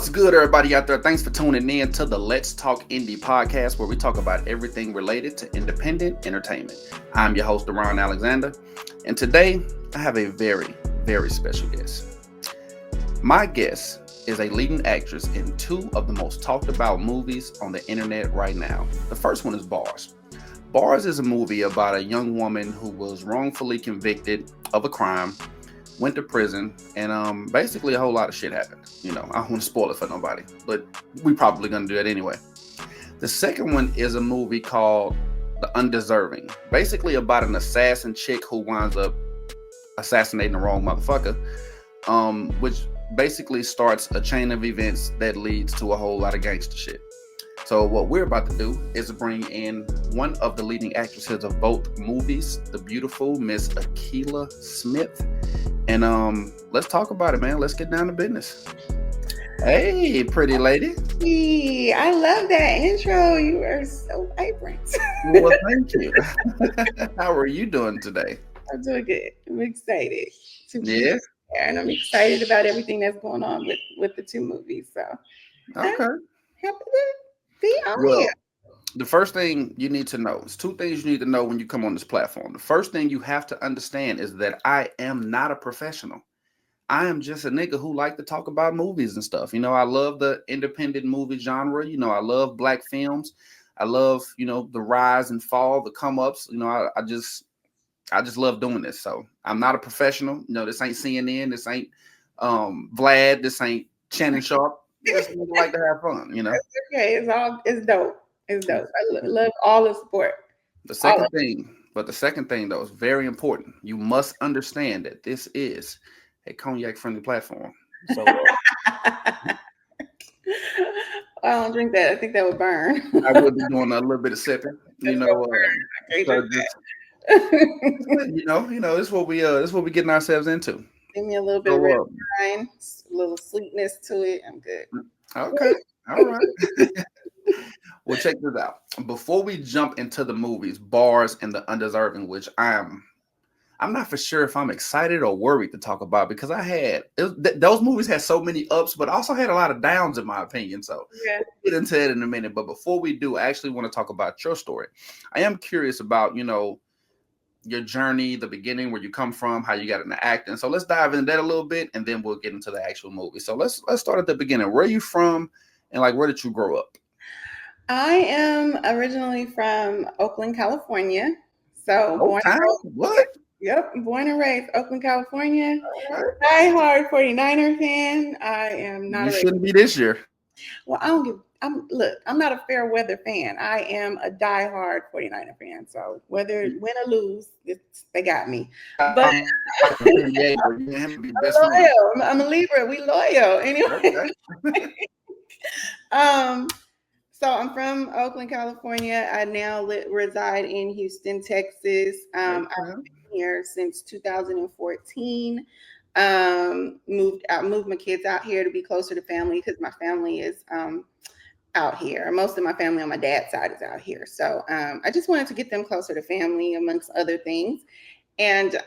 What's good, everybody out there? Thanks for tuning in to the Let's Talk Indie podcast, where we talk about everything related to independent entertainment. I'm your host, Deron Alexander, and today I have a very, very special guest. My guest is a leading actress in two of the most talked about movies on the internet right now. The first one is Bars. Bars is a movie about a young woman who was wrongfully convicted of a crime, went to prison, and basically a whole lot of shit happened. I don't want to spoil it for nobody, but we probably gonna do that anyway. The second one is a movie called The Undeserving, basically about an assassin chick who winds up assassinating the wrong motherfucker, which basically starts a chain of events that leads to a whole lot of gangster shit. So what we're about to do is bring in one of the leading actresses of both movies, the beautiful Miss Aequila Smith. And let's talk about it, man. Let's get down to business. Hey, pretty lady. Hey, I love that intro. You are so vibrant. Well, thank you. How are you doing today? I'm doing good. I'm excited to be Yeah. here, and I'm excited about everything that's going on with the two movies. So I'm Okay. happy to be on Well, here. the first thing you need to know is two things you need to know when you come on this platform. The first thing you have to understand is that I am not a professional. I am just a nigga who like to talk about movies and stuff. I love the independent movie genre. I love black films. I love, the rise and fall, the come ups. I just love doing this. So I'm not a professional. This ain't CNN. This ain't Vlad. This ain't Shannon Sharp. Just like to have fun. Okay, it's dope. It's dope. I love all the support. The second thing though is very important. You must understand that this is a cognac friendly platform. So I don't drink that. I think that would burn. I will be doing a little bit of sipping. That's So just, this is what we getting ourselves into. Give me a little bit of red wine, a little sweetness to it. I'm good. Okay. All right. Well, check this out. Before we jump into the movies, Bars and The Undeserving, which I'm not for sure if I'm excited or worried to talk about, because those movies had so many ups, but also had a lot of downs in my opinion. So yeah, we'll get into it in a minute. But before we do, I actually want to talk about your story. I am curious about, your journey, the beginning, where you come from, how you got into acting. So let's dive into that a little bit, and then we'll get into the actual movie. So let's start at the beginning. Where are you from, and where did you grow up? I am originally from Oakland, California. So What? Yep, born and raised Oakland, California. Die-hard 49er fan. I am not. You shouldn't be this year. Well, I'm not a fair weather fan. I am a die-hard 49er fan. So whether win or lose, they got me. But I'm a Libra. We loyal anyway. Okay. So I'm from Oakland, California. I now reside in Houston, Texas. I've been here since 2014. Moved my kids out here to be closer to family because my family is out here. Most of my family on my dad's side is out here. So I just wanted to get them closer to family, amongst other things. And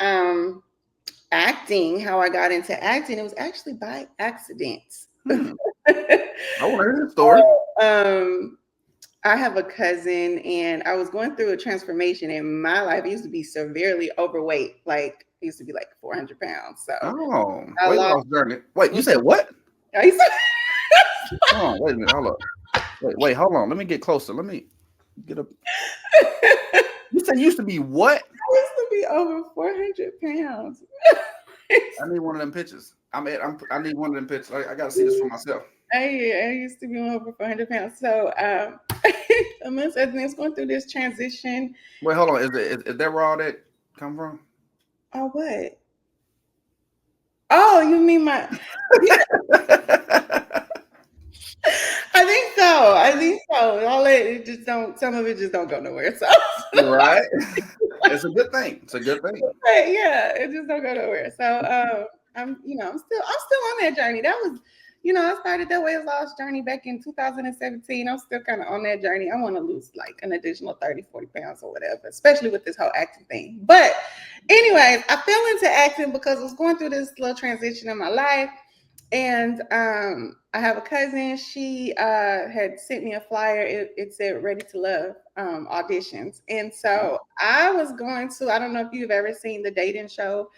acting, how I got into acting, it was actually by accident. I want to hear the story. I have a cousin, and I was going through a transformation in my life. I used to be severely overweight. I used to be 400 pounds. So weight loss journey. Wait, you said what? I used to... Oh, wait a minute. Hold up. Wait, hold on. Let me get closer. Let me get up. You said you used to be what? I used to be over 400 pounds. I need one of them pictures. I need one of them pictures. I got to see this for myself. I used to be over 400 pounds. So amongst other things, going through this transition. Wait, hold on. Is that where all that come from? Oh, what? Oh, you mean my... I think so. Some of it just don't go nowhere. So right. It's a good thing. Right, yeah, it just don't go nowhere. So I'm still on that journey. That was, I started that weight loss journey back in 2017. I'm still kind of on that journey. I want to lose an additional 30, 40 pounds or whatever, especially with this whole acting thing. But anyways, I fell into acting because I was going through this little transition in my life. And I have a cousin. She had sent me a flyer. It said "Ready to Love" auditions, and Mhm. so I was going to. I don't know if you've ever seen the dating show.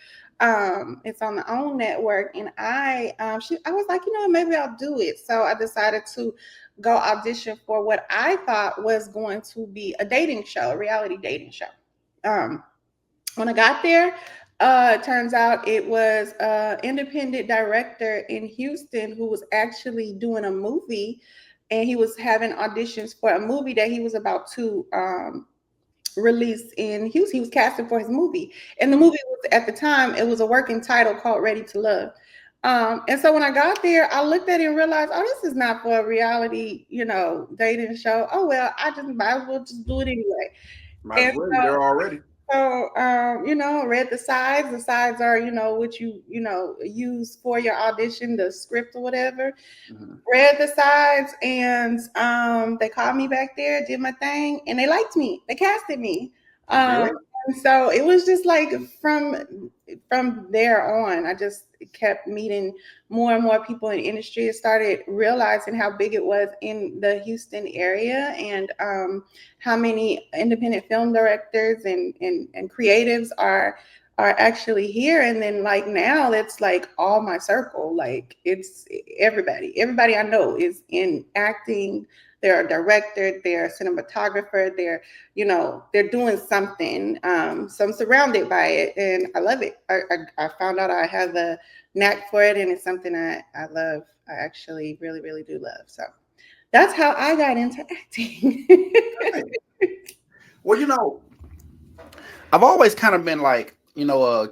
It's on the OWN network, and I was like, maybe I'll do it. So I decided to go audition for what I thought was going to be a dating show, a reality dating show. Um, when I got there, turns out it was an independent director in Houston who was actually doing a movie, and he was having auditions for a movie that he was about to release in Houston. He was casting for his movie, and the movie was at the time it was a working title called Ready to Love. And so when I got there, I looked at it and realized, oh, this is not for a reality, dating show. Oh well, I just might as well just do it anyway. Might as And well. You're there already. so, read the sides. The sides are, what you use for your audition, the script or whatever. Mhm. Read the sides, and they called me back there, did my thing, and they liked me. They casted me. Um, Good. and so it was just like from there on, I just kept meeting more and more people in the industry. I started realizing how big it was in the Houston area, and how many independent film directors and creatives are actually here. And then like now that's like all my circle. Like it's everybody I know is in acting. They're a director, they're a cinematographer, they're doing something. So I'm surrounded by it, and I love it. I found out I have a knack for it, and it's something I love. I actually really, really do love. So that's how I got into acting. Right. Well, I've always kind of been like,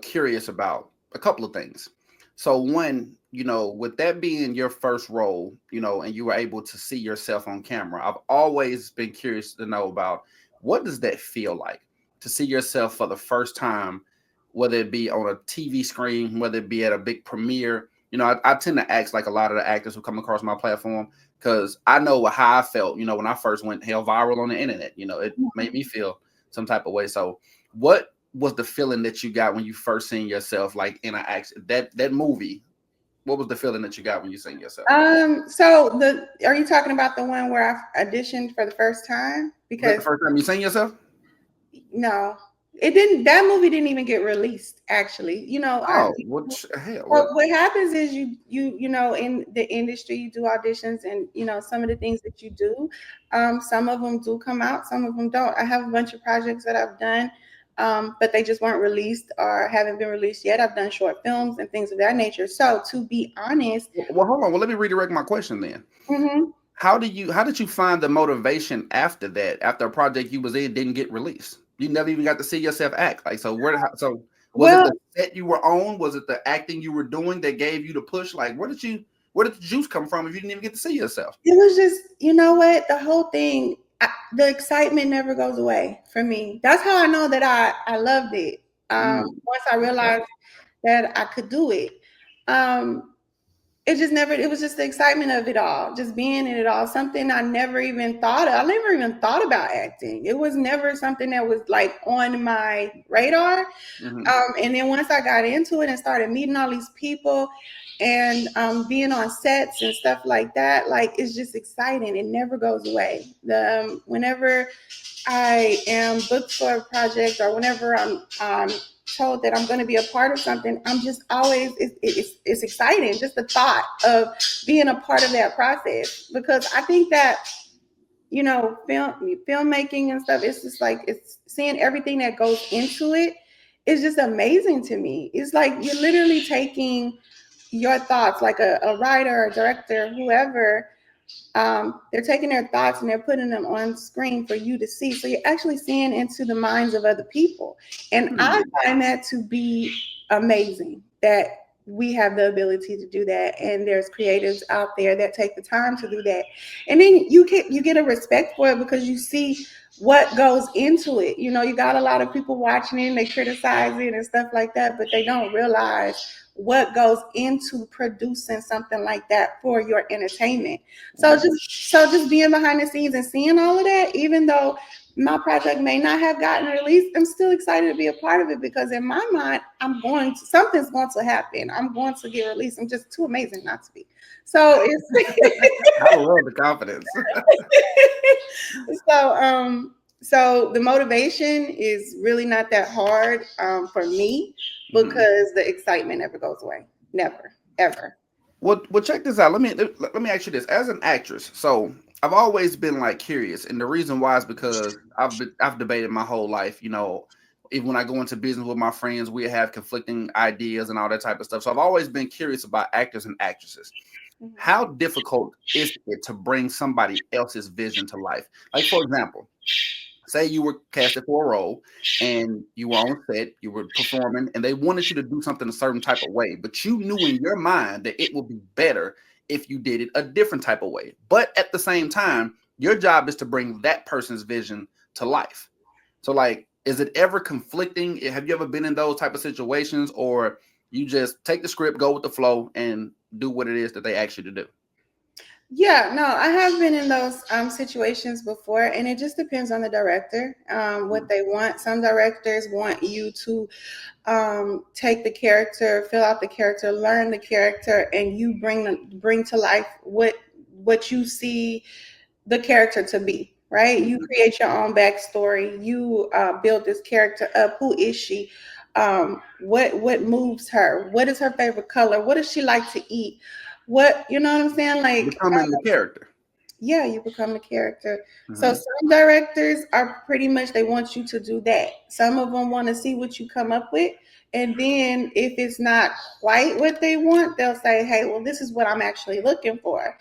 curious about a couple of things. So one, with that being your first role, and you were able to see yourself on camera, I've always been curious to know about what does that feel like to see yourself for the first time, whether it be on a TV screen, whether it be at a big premiere. I tend to ask like a lot of the actors who come across my platform because I know how I felt, when I first went hell viral on the internet. It made me feel some type of way. So what was the feeling that you got when you first seen yourself like in an action that movie? What was the feeling that you got when you seen yourself? So are you talking about the one where I auditioned for the first time? Was that the Because first time you seen yourself? no, it didn't. That movie didn't even get released. Actually, Oh, what hell? well, What? what happens is in the industry you do auditions, and some of the things that you do, some of them do come out, some of them don't. I have a bunch of projects that I've done, but they just weren't released or haven't been released yet. I've done short films and things of that nature. So to be honest, Well, hold on. Well, let me redirect my question then. mhm. How did you find the motivation after that? After a project you was in didn't get released, you never even got to see yourself act. Like so, so was it Well, the set you were on? Was it the acting you were doing that gave you the push? Like where did the juice come from if you didn't even get to see yourself? it was just, you know what, the whole thing, the excitement never goes away for me. That's how I know that I loved it. Mm, Once I okay. realized that I could do it. Um, it was just the excitement of it all, just being in it all. Something I never even thought of. I never even thought about acting. It was never something that was like on my radar. Hmm. And then once I got into it and started meeting all these people and being on sets and stuff like that, like it's just exciting. It never goes away. Whenever I am booked for a project or whenever I'm told that I'm going to be a part of something, I'm just always, it's exciting. Just the thought of being a part of that process, because I think that, filmmaking and stuff, it's just like, it's seeing everything that goes into it is just amazing to me. It's like you're literally taking your thoughts, like a writer, a director, whoever, they're taking their thoughts and they're putting them on screen for you to see. So you're actually seeing into the minds of other people. And I Hmm. find that to be amazing that we have the ability to do that. And there's creatives out there that take the time to do that. And then you get a respect for it because you see what goes into it. You got a lot of people watching it and they criticize it and stuff like that, but they don't realize what goes into producing something like that for your entertainment. So just being behind the scenes and seeing all of that, even though my project may not have gotten released, I'm still excited to be a part of it because in my mind, something's going to happen. I'm going to get released. I'm just too amazing not to be. So it's I love the confidence. so so the motivation is really not that hard for me Mhm. because the excitement never goes away. Never, ever. Well, check this out. Let me ask you this. As an actress, so I've always been like curious, and the reason why is because I've debated my whole life. Even when I go into business with my friends, we have conflicting ideas and all that type of stuff. So I've always been curious about actors and actresses. How difficult is it to bring somebody else's vision to life? Like, for example, say you were casted for a role and you were on set, you were performing, and they wanted you to do something a certain type of way, but you knew in your mind that it would be better if you did it a different type of way. But at the same time, your job is to bring that person's vision to life. So, like, is it ever conflicting? Have you ever been in those type of situations, or you just take the script, go with the flow, and do what it is that they ask you to do? Yeah, no, I have been in those situations before, and it just depends on the director, what they want. Some directors want you to take the character, fill out the character, learn the character, and you bring to life what you see the character to be. Right? You create your own backstory. You build this character up. Who is she? What moves her? What is her favorite color? What does she like to eat? What, you know what I'm saying? Like, Becoming the character. yeah, you become the character. So Mhm. some directors are pretty much, they want you to do that. Some of them want to see what you come up with. And then if it's not quite what they want, they'll say, hey, well, this is what I'm actually looking for.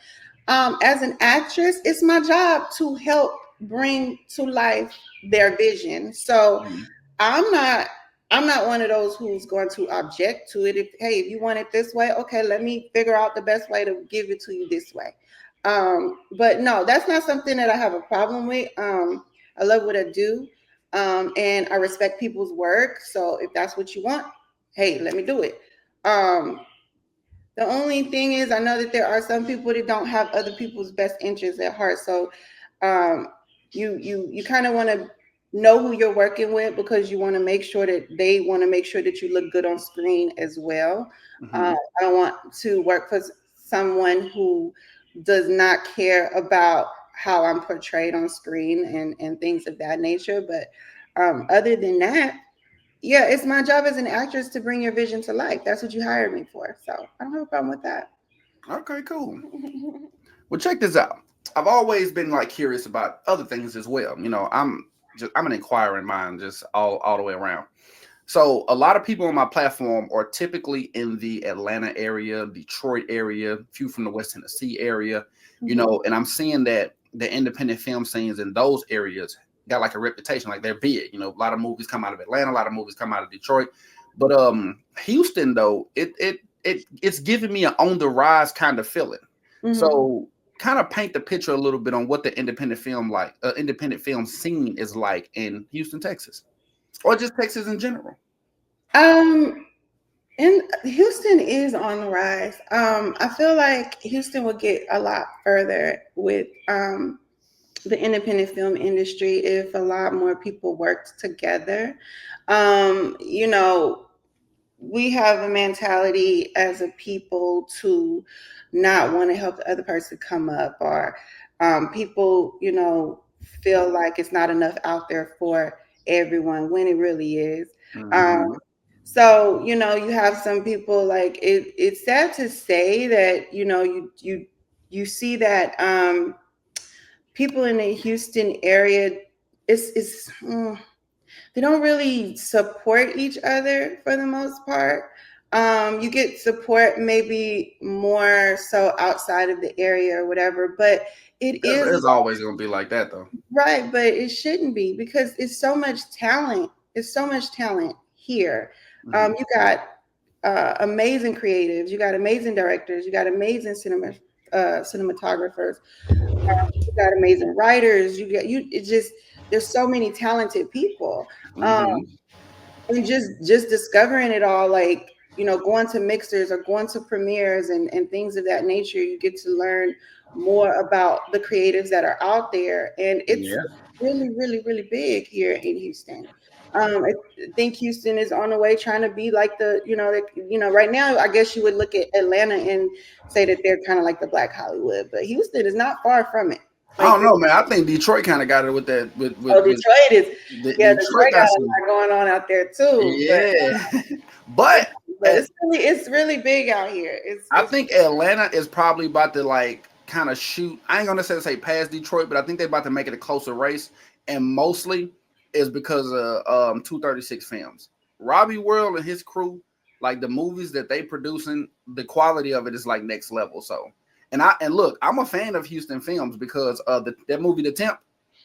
As an actress, it's my job to help bring to life their vision. So Mhm. I'm not I'm not one of those who's going to object to it. If you want it this way, okay, let me figure out the best way to give it to you this way. But no, that's not something that I have a problem with. I love what I do. And I respect people's work. So if that's what you want, hey, let me do it. Um, the only thing is, I know that there are some people that don't have other people's best interests at heart. So, um, you kind of want to know who you're working with because you want to make sure that they want to make sure that you look good on screen as well. Mhm. I don't want to work for someone who does not care about how I'm portrayed on screen and things of that nature. But other than that, yeah, it's my job as an actress to bring your vision to life. That's what you hired me for. So I don't have a problem with that. Okay, cool. Well, check this out. I've always been like curious about other things as well. I'm an inquiring mind, just all the way around. So a lot of people on my platform are typically in the Atlanta area, Detroit area, few from the West Tennessee area, Mhm. and I'm seeing that the independent film scenes in those areas got like a reputation, like they're big. A lot of movies come out of Atlanta, a lot of movies come out of Detroit, but Houston though, it's giving me an on the rise kind of feeling. Mhm. So kind of paint the picture a little bit on what the independent film scene is like in Houston, Texas, or just Texas in general. Um, and Houston is on the rise. I feel like Houston will get a lot further with the independent film industry if a lot more people worked together. You know, we have a mentality as a people to not want to help the other person come up, or people, feel like it's not enough out there for everyone when it really is. Um, Mhm. so you have some people, like, it's sad to say that you see that people in the Houston area, it's they don't really support each other for the most part. You get support maybe more so outside of the area or whatever, but it is It's always gonna be like that, though. right, but it shouldn't be because it's so much talent. It's so much talent here. Mhm. You got amazing creatives, you got amazing directors, you got amazing cinematographers, you got amazing writers. It just, there's so many talented people. Um, Mhm. and just discovering it all, like, going to mixers or going to premieres and things of that nature, you get to learn more about the creatives that are out there, and it's Yeah. really, really, really big here in Houston. I think Houston is on the way trying to be like right now, I guess you would look at Atlanta and say that they're kind of like the Black Hollywood, but Houston is not far from it. I Like, don't know, man. I think Detroit kind of got it with that. oh, With Detroit is, yeah, Detroit Detroit got got a some. lot going on out there too, Yeah, but but at, it's really big out here. I think Atlanta is probably about to like kind of shoot. I ain't gonna say past Detroit, but I think they're about to make it a closer race, and mostly is because of 236 Films. Robbie World and his crew, like the movies that they producing, the quality of it is like next level. So, and look, I'm a fan of Houston Films because of that movie, The Temp,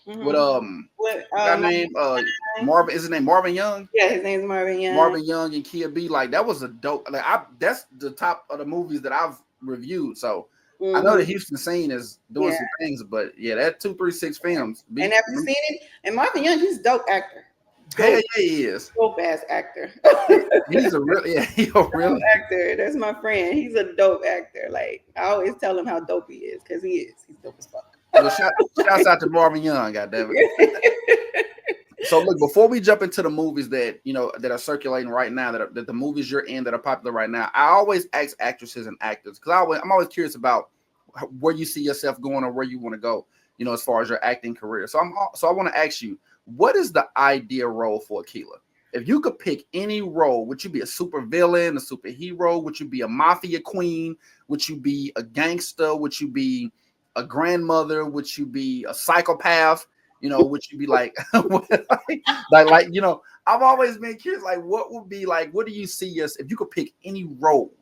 with With guy named Marvin. Is his name Marvin Young? yeah, his name's Marvin Young. Marvin Young and Kia B. Like that was a dope. Like that's the top of the movies that I've reviewed. So I know the Houston scene is doing Yeah. some things, but yeah, that 236 Films. And have you seen it? And Marvin Young, he's a dope actor. Hell yeah, he is. Dope ass actor. He's a real, yeah, he a real actor. That's my friend. He's a dope actor. Like I always tell him how dope he is because he is. He's dope as fuck. Well, shouts out to Marvin Young, goddammit. So look, before we jump into the movies that that are circulating right now, that the movies you're in that are popular right now, I always ask actresses and actors because I'm always curious about where you see yourself going or where you want to go, as far as your acting career. So I want to ask you, what is the ideal role for Aequila? If you could pick any role, would you be a super villain, a superhero? Would you be a mafia queen? Would you be a gangster? Would you be a grandmother? Would you be a psychopath? Would you be like, I've always been curious, like, what would be like, what do you see us, if you could pick any role,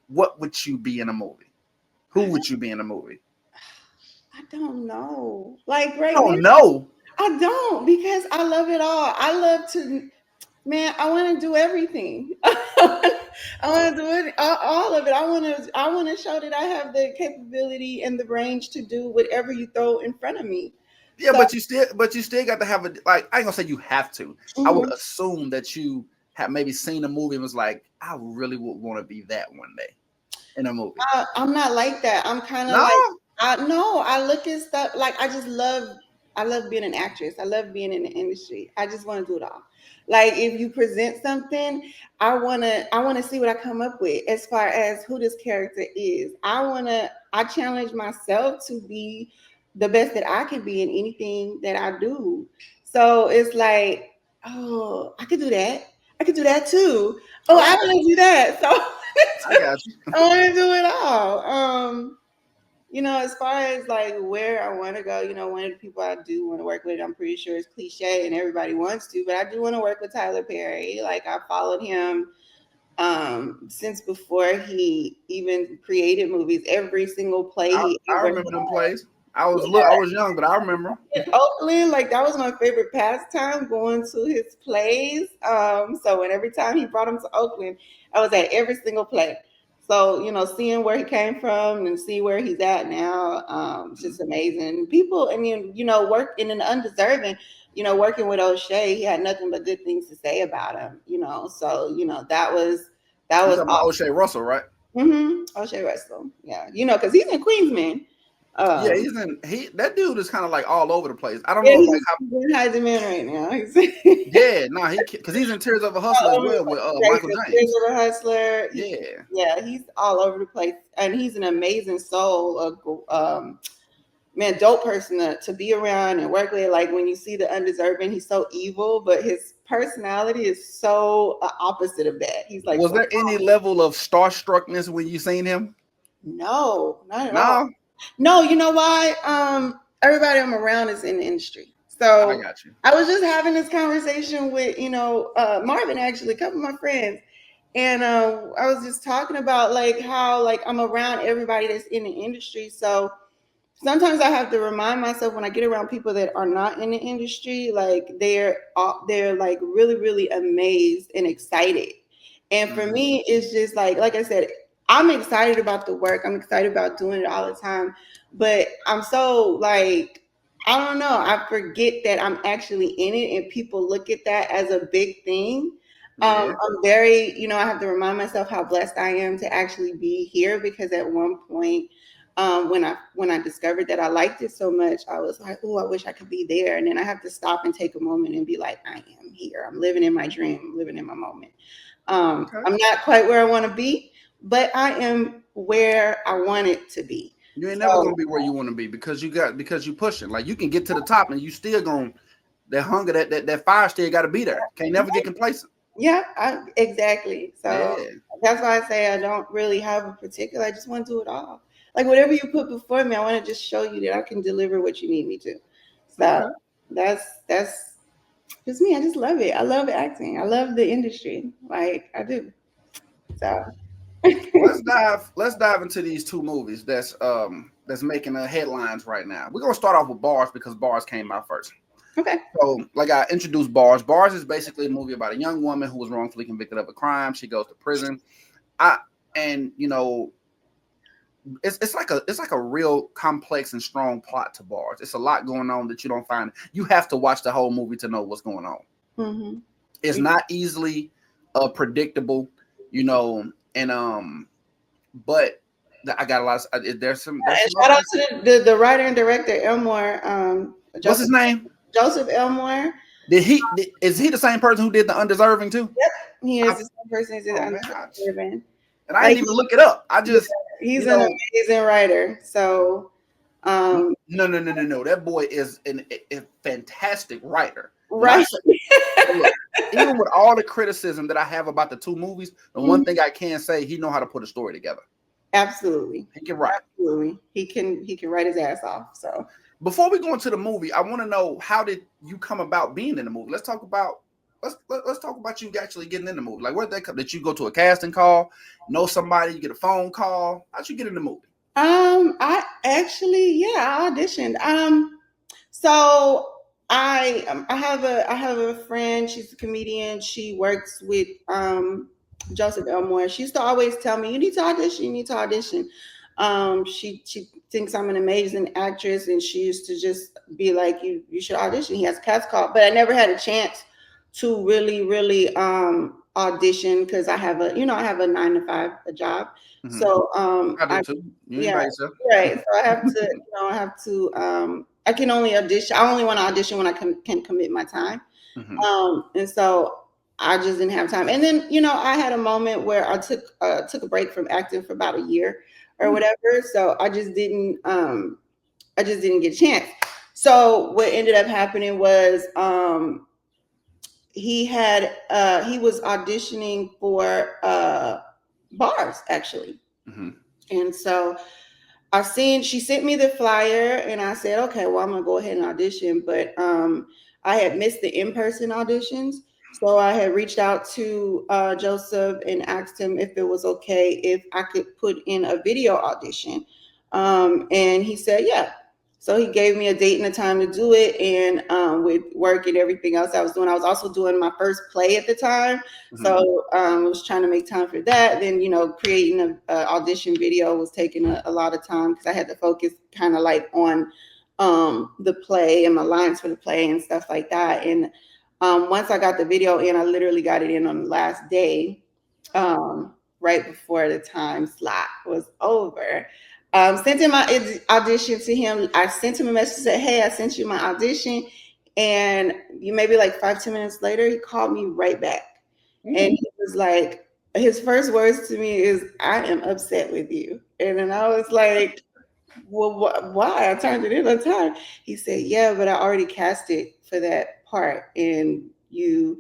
what would you be in a movie? Who would you be in a movie? I don't know. Like, right now, no, I don't, because I love it all. I love to, man, I want to do everything. I want to do it, all of it. I want to show that I have the capability and the range to do whatever you throw in front of me. Yeah, so, but you still got to have I ain't gonna say you have to. I would assume that you have maybe seen a movie and was like, I really would want to be that one day in a movie. I'm not like that. I'm kind of I look at stuff like I love being an actress. I love being in the industry. I just want to do it all. Like if you present something, I wanna see what I come up with as far as who this character is. I challenge myself to be the best that I can be in anything that I do. So it's like, oh, I could do that. I could do that too. Oh, I want to do that. So I got you. I want to do it all. As far as like where I want to go, one of the people I do want to work with, I'm pretty sure it's cliche and everybody wants to, but I do want to work with Tyler Perry. Like I followed him since before he even created movies. Every single play I remember them plays. I was young, but I remember. In Oakland, like that was my favorite pastime, going to his plays. So every time he brought him to Oakland, I was at every single play. So, seeing where he came from and see where he's at now, it's just amazing. People, work in an Undeserving, working with O'Shea, he had nothing but good things to say about him, So, that was awesome. O'Shea Russell, right? O'Shea Russell. Yeah. Because he's in Queensman. Yeah, that dude is kind of like all over the place. I don't know he's in high demand right now. because he's in Tears of a Hustler as well with Michael James. Tears of a Hustler. Yeah, he's all over the place, and he's an amazing soul. Dope person to be around and work with. Like when you see the Undeserving, he's so evil, but his personality is so opposite of that. He's like. Was there any level of starstruckness when you seen him? No, not at all. No, you know why? Everybody I'm around is in the industry. So I got you. I was just having this conversation with, Marvin, actually, a couple of my friends. And I was just talking about like how like I'm around everybody that's in the industry. So sometimes I have to remind myself when I get around people that are not in the industry, like they're like really, really amazed and excited. And for me, it's just like I said, I'm excited about the work. I'm excited about doing it all the time. But I'm so like, I don't know. I forget that I'm actually in it and people look at that as a big thing. I'm very, I have to remind myself how blessed I am to actually be here because at one point, when I discovered that I liked it so much, I was like, oh, I wish I could be there. And then I have to stop and take a moment and be like, I am here. I'm living in my dream, I'm living in my moment. Okay. I'm not quite where I want to be, but I am where I want it to be. You ain't never gonna be where you want to be because you pushing. Like you can get to the top and you still gonna that hunger, that fire still got to be there. Can't never get complacent. Yeah, exactly. So Yeah. that's why I say I don't really have a particular. I just want to do it all. Like whatever you put before me, I want to just show you that I can deliver what you need me to. So Okay. that's just me. I just love it. I love acting. I love the industry. Like I do. So Let's dive into these two movies that's making the headlines right now. We're gonna start off with Bars because Bars came out first. okay. So, like I introduced Bars. Bars is basically a movie about a young woman who was wrongfully convicted of a crime. She goes to prison. And you know, it's like a real complex and strong plot to Bars. It's a lot going on that you don't find. You have to watch the whole movie to know what's going on. Mm-hmm. It's not easily predictable, you know, and but I got a lot of there's some Shout out to the writer and director Elmore. What's his name? Joseph Elmore. Is he the same person who did the Undeserving too? Yep, he is the same person who did the Undeserving. And I didn't even look it up. I just he's an amazing writer. So no. That boy is a fantastic writer. Right. Look, even with all the criticism that I have about the two movies, the one thing I can say, he know how to put a story together. Absolutely. He can write. Absolutely. He can write his ass off. So before we go into the movie, I want to know, how did you come about being in the movie? Let's talk about you actually getting in the movie. Like, where did that come? Did you go to a casting call, know somebody, you get a phone call? How'd you get in the movie? I actually, I auditioned. So I have a friend. She's a comedian. She works with Joseph Elmore. She used to always tell me, "You need to audition. You need to audition." She thinks I'm an amazing actress, and she used to just be like, "You should audition." He has a cast call, but I never had a chance to really audition because I have a 9 to 5 job. Mm-hmm. So I do too. right. So I have to I can only audition. I only want to audition when I can commit my time. Mm-hmm. And so I just didn't have time. And then, I had a moment where I took a break from acting for about a year or whatever. So I just didn't get a chance. So what ended up happening was he was auditioning for Bars actually. Mm-hmm. And so she sent me the flyer and I said, okay, well, I'm going to go ahead and audition. But I had missed the in-person auditions. So I had reached out to Joseph and asked him if it was okay if I could put in a video audition. And he said, yeah. So he gave me a date and a time to do it. And with work and everything else I was doing, I was also doing my first play at the time. Mm-hmm. So I was trying to make time for that. Then, creating an audition video was taking a lot of time because I had to focus kind of like on the play and my lines for the play and stuff like that. And once I got the video in, I literally got it in on the last day, right before the time slot was over. Sent in my audition to him. I sent him a message, said, hey, I sent you my audition. And maybe like 5-10 minutes later, he called me right back. Mm-hmm. And he was like, his first words to me is, I am upset with you. And then I was like, well, why? I turned it in on time. He said, yeah, but I already cast it for that part. And you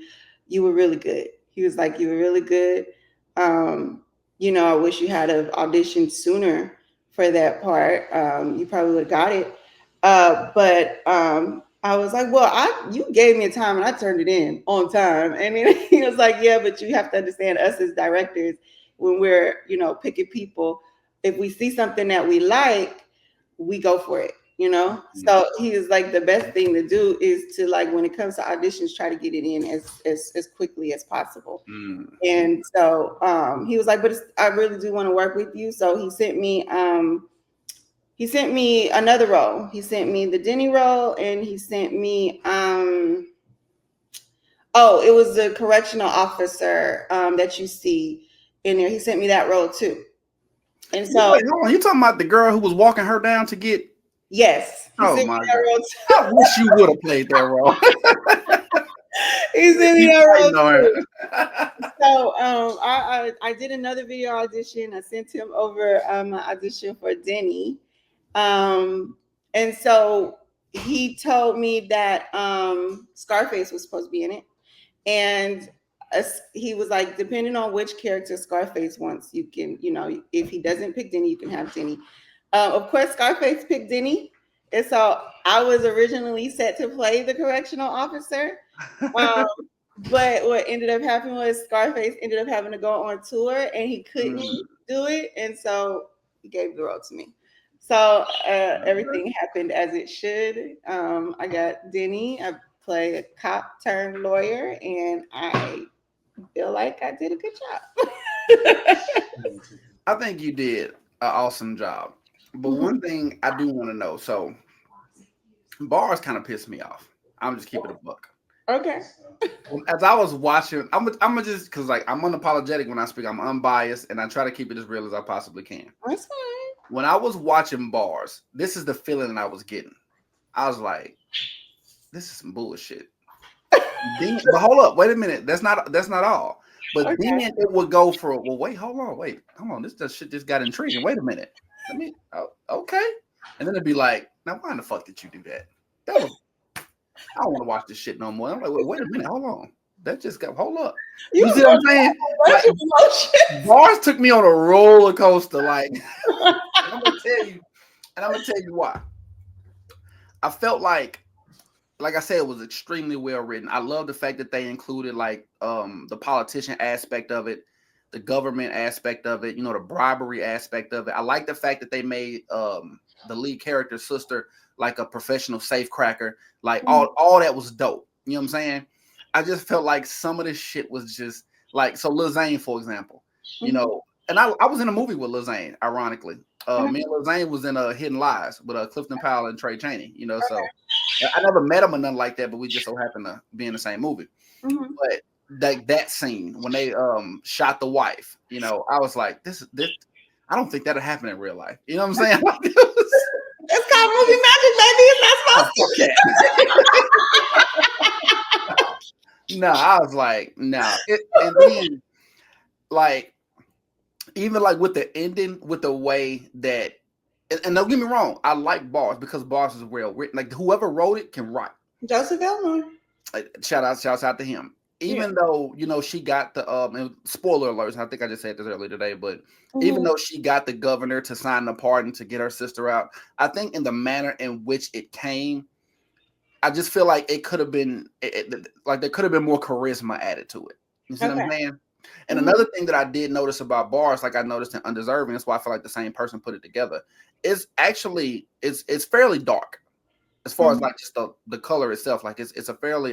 were really good. He was like, you were really good. I wish you had an audition sooner for that part. You probably would have got it. But I was like, well, you gave me a time and I turned it in on time. And then he was like, yeah, but you have to understand us as directors, when we're, picking people, if we see something that we like, we go for it, Mm-hmm. So he was like, the best thing to do is to, like, when it comes to auditions, try to get it in as quickly as possible. Mm-hmm. And so he was like, but I really do want to work with you. So he sent me another role. He sent me the Denny role, and he sent me it was the correctional officer that you see in there. He sent me that role too. And so, wait, hold on. You talking about the girl who was walking her down to get? yes, he Oh sent my me that god! role I wish you would have played that role. he sent me You that role fighting on too. her. So I did another video audition. I sent him over my audition for Denny. And so he told me that Scarface was supposed to be in it. And he was like, depending on which character Scarface wants, you can, if he doesn't pick Denny, you can have Denny. Of course, Scarface picked Denny. And so I was originally set to play the correctional officer. Um, but what ended up happening was Scarface ended up having to go on tour and he couldn't do it. And so he gave the role to me. So everything happened as it should. I got Denny. I play a cop turned lawyer, and I feel like I did a good job. I think you did an awesome job. But one thing I do want to know, so bars kind of piss me off. I'm just keeping it a buck. Okay. As I was watching, I'm just because like I'm unapologetic when I speak. I'm unbiased and I try to keep it as real as I possibly can. That's fine. When I was watching bars, this is the feeling that I was getting. I was like, this is some bullshit. But hold up, wait a minute. That's not all. But then it would go for wait, hold on. This shit just got intriguing. Wait a minute. Okay. And then it'd be like, now why in the fuck did you do that? I don't want to watch this shit no more. I'm like, wait a minute, hold on. That just got hold up. You see what I'm saying? Like, bars took me on a roller coaster. Like, I'm gonna tell you why. I felt like I said, it was extremely well written. I love the fact that they included like the politician aspect of it, the government aspect of it, the bribery aspect of it. I like the fact that they made the lead character's sister like a professional safecracker. Like all that was dope. You know what I'm saying? I just felt like some of this shit was just like, so Lil Zane, for example, and I was in a movie with Lil Zane, ironically. Me and Lil Zane was in Hidden Lies with Clifton Powell and Trey Chaney, so I never met him or nothing like that, but we just so happened to be in the same movie. But that scene when they shot the wife, I was like, this I don't think that'll happen in real life. You know what I'm saying? It's called movie magic, baby. It's not supposed to. No, I was like, no. And then, like, even like with the ending, with the way that, and don't get me wrong, I like bars because bars is well written. Like whoever wrote it can write. Joseph Elmore. Shouts out to him. Even though she got the spoiler alerts, I think I just said this earlier today, but even though she got the governor to sign the pardon to get her sister out, I think in the manner in which it came, I just feel like it could have been like there could have been more charisma added to it. You see what I'm saying? And another thing that I did notice about bars, like I noticed in Undeserving, that's why I feel like the same person put it together. It's actually it's fairly dark as far as like just the color itself. Like it's a fairly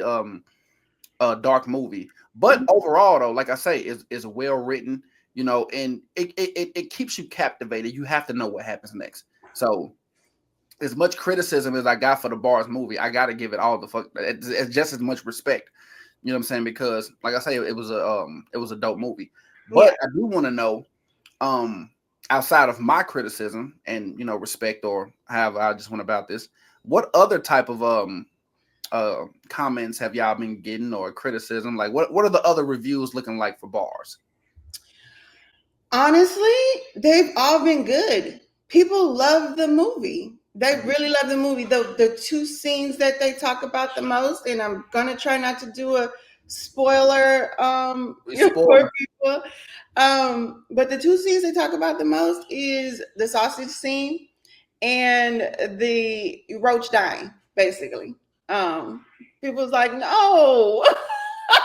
dark movie, but overall though, like I say, is well written, and it keeps you captivated. You have to know what happens next. So as much criticism as I got for the Bars movie, I got to give it all the fuck. It's just as much respect. You know what I'm saying? Because like I say, it was a dope movie. But I do want to know, outside of my criticism and respect or however I just went about this, what other type of comments have y'all been getting or criticism? Like what are the other reviews looking like for Bars? Honestly, they've all been good. People love the movie. They really love the movie. The two scenes that they talk about the most, and I'm gonna try not to do a spoiler for people. But the two scenes they talk about the most is the sausage scene and the roach dying, basically. People's like, no.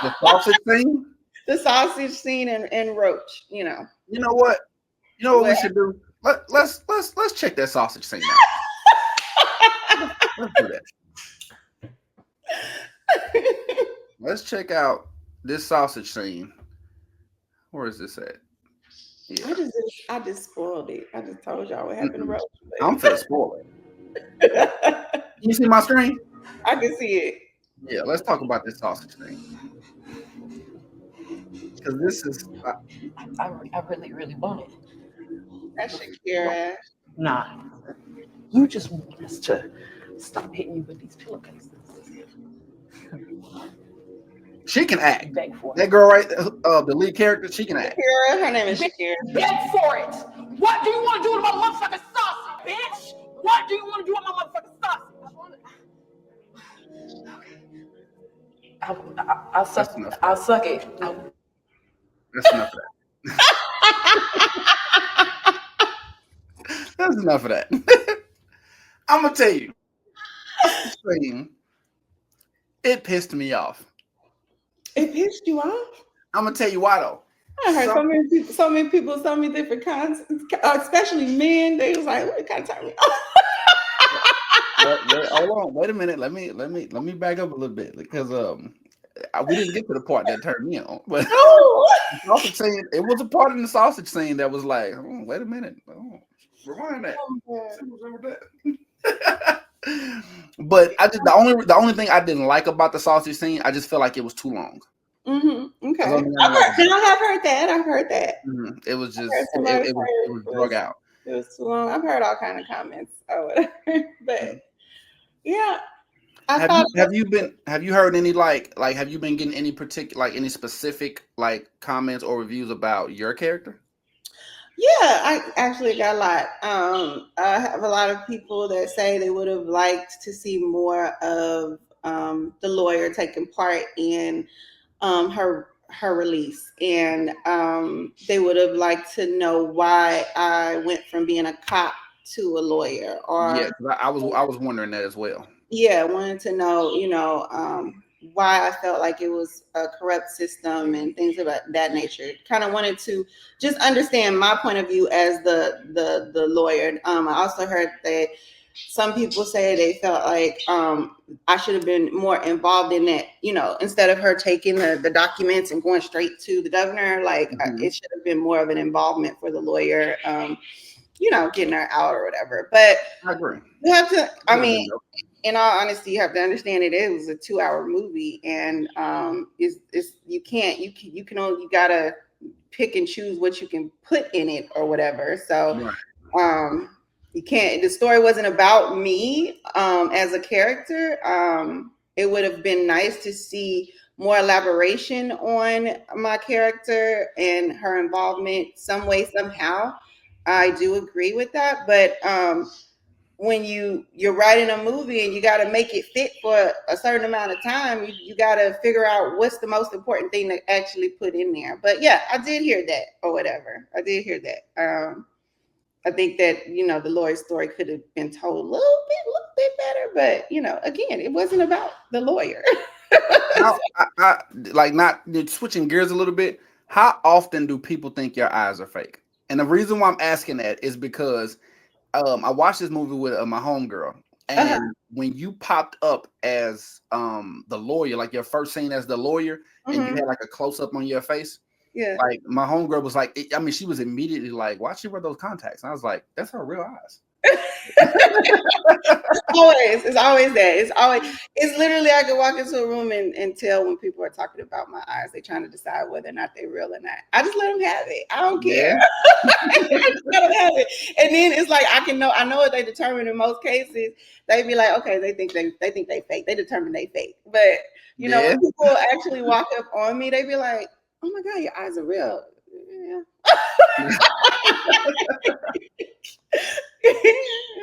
The sausage scene? The sausage scene and roach, You know what? You know what we should do? Let's check that sausage scene out. Let's do that. Let's check out this sausage scene. Where is this at? Yeah. I just spoiled it. I just told y'all what happened to Roach. I'm finna spoil it. You see my screen? I can see it. Yeah, let's talk about this sausage scene. Because this is... I really, really want it. That's Shakira. Nah. You just want us to stop hitting you with these pillowcases. She can act. Beg for That it. girl right the lead character, she can act. Shakira. Her name is Shakira. Beg for it. What do you want to do with my motherfucking sausage, bitch? What do you want to do with my motherfucking sausage? I'll suck. That's enough. I'll suck it. That's enough of that. That's enough of that. I'm gonna tell you, it pissed me off. It pissed you off? I'm gonna tell you why though. I heard so many people, so many different kinds, especially men. They was like, "What kind of time?" Hold on, wait a minute. Let me back up a little bit because we didn't get to the part that turned me on. But the sausage scene, it was a part in the sausage scene that was like, oh, wait a minute, rewind that. But I just the only thing I didn't like about the sausage scene, I just felt like it was too long. Okay, I have heard that. I've heard that. It was just it was drug out. It was too long. I've heard all kind of comments or whatever, but yeah. Have you heard any have you been getting any particular any specific comments or reviews about your character? Yeah, I actually got a lot. I have a lot of people that say they would have liked to see more of the lawyer taking part in her release, and they would have liked to know why I went from being a cop to a lawyer. Or yeah, I was wondering that as well. Yeah, wanted to know, why I felt like it was a corrupt system and things of that nature. Kind of wanted to just understand my point of view as the lawyer. I also heard that some people say they felt like I should have been more involved in that, instead of her taking the documents and going straight to the governor, it should have been more of an involvement for the lawyer, getting her out or whatever. But I agree. You have to, in all honesty, you have to understand it was a 2-hour movie, and you gotta pick and choose what you can put in it or whatever. So you can't. The story wasn't about me as a character. It would have been nice to see more elaboration on my character and her involvement some way, somehow. I do agree with that, but when you're writing a movie and you got to make it fit for a certain amount of time, you got to figure out what's the most important thing to actually put in there. But yeah, I did hear that or whatever. I did hear that. I think that, the lawyer's story could have been told a little bit better, but again, it wasn't about the lawyer. I not switching gears a little bit. How often do people think your eyes are fake? And the reason why I'm asking that is because I watched this movie with my homegirl, and when you popped up as the lawyer, like your first scene as the lawyer, and you had a close up on your face, my homegirl was like, she was immediately like, "Why'd she wear those contacts?" And I was like, "That's her real eyes." It's always that. It's literally I could walk into a room and tell when people are talking about my eyes. They're trying to decide whether or not they're real or not. I just let them have it. I don't care. I just let them have it. And then it's like I know what they determine in most cases. They'd be like, okay, they think they fake. They determine they fake. But when people actually walk up on me, they be like, "Oh my God, your eyes are real." Yeah.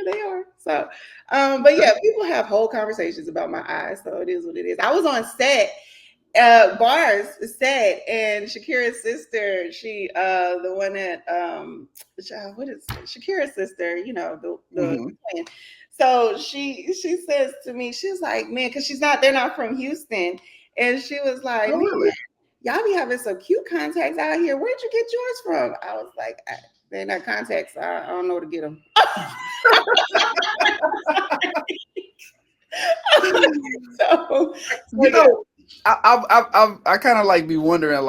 They are. So but yeah, people have whole conversations about my eyes, so it is what it is. I was on set, Bars set, and Shakira's sister, she the one that what is it? Shakira's sister, the twin. So she says to me, she's like, man, because they're not from Houston, and she was like, oh, really? Y'all be having some cute contacts out here. Where'd you get yours from? I was like, they're not contacts. I don't know where to get them. So I kind of be wondering,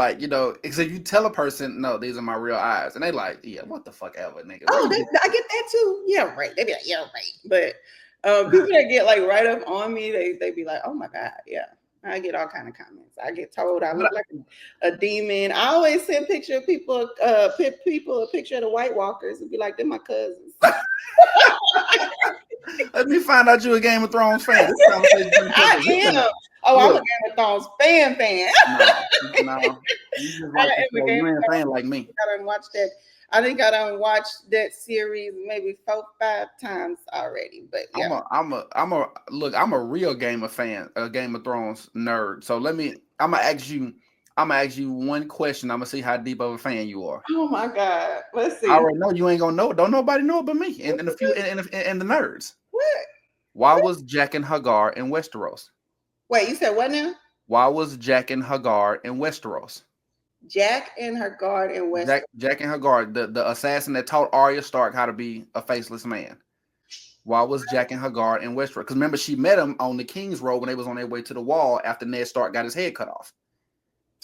because if you tell a person, no, these are my real eyes, and they like, yeah, what the fuck ever, nigga. I get that too. Yeah, right. They be like, yeah, right. But people that get right up on me, they be like, oh my God, yeah. I get all kind of comments. I get told I look like a demon. I always send picture of people, people a picture of the White Walkers and be like, they're my cousins. Let me find out you a Game of Thrones fan. This conversation I am. Oh, I'm a Game of Thrones fan. No. You just like the show. You ain't a fan like me. I done watched that. I think I done watched that series maybe 4-5 times already. But yeah, I'm a real Game of Thrones nerd. So I'm gonna ask you one question. I'm gonna see how deep of a fan you are. Oh my God. Let's see. I already know you ain't gonna know. Don't nobody know but me and the nerds. What? Why was Jack and Hagar in Westeros? Wait, you said what now? Why was Jack and Hagar in Westeros? Jack and Hagar in Westeros. Jack and Hagar, the assassin that taught Arya Stark how to be a faceless man. Why was Jack and Hagar in Westeros? Because remember, she met him on the King's Road when they was on their way to the wall after Ned Stark got his head cut off.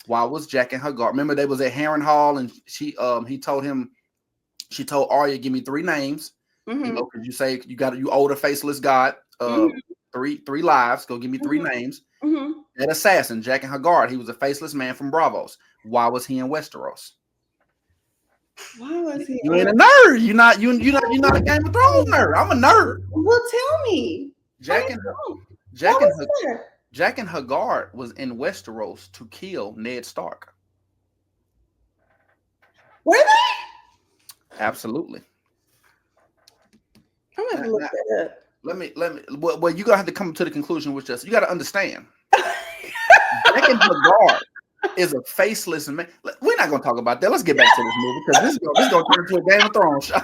Why was Jack and Hagar? Remember, they was at Harrenhal, and she told Arya, give me 3 names. Mm-hmm. You know, because you say you owe the faceless god three lives. Go give me 3 names. Mm-hmm. That assassin, Jack and Hagar, he was a faceless man from Bravos. Why was he in Westeros? Why was he? You ain't a nerd. You're not a Game of Thrones nerd. I'm a nerd. Well, tell me. Jack and Hagar was in Westeros to kill Ned Stark. Were they? Absolutely. I'm gonna look that up. Let me. Well, you're gonna have to come to the conclusion with just. You got to understand. Jack and Hagar is a faceless man. We're not gonna talk about that. Let's get back to this movie because this is gonna turn into a Game of Thrones show.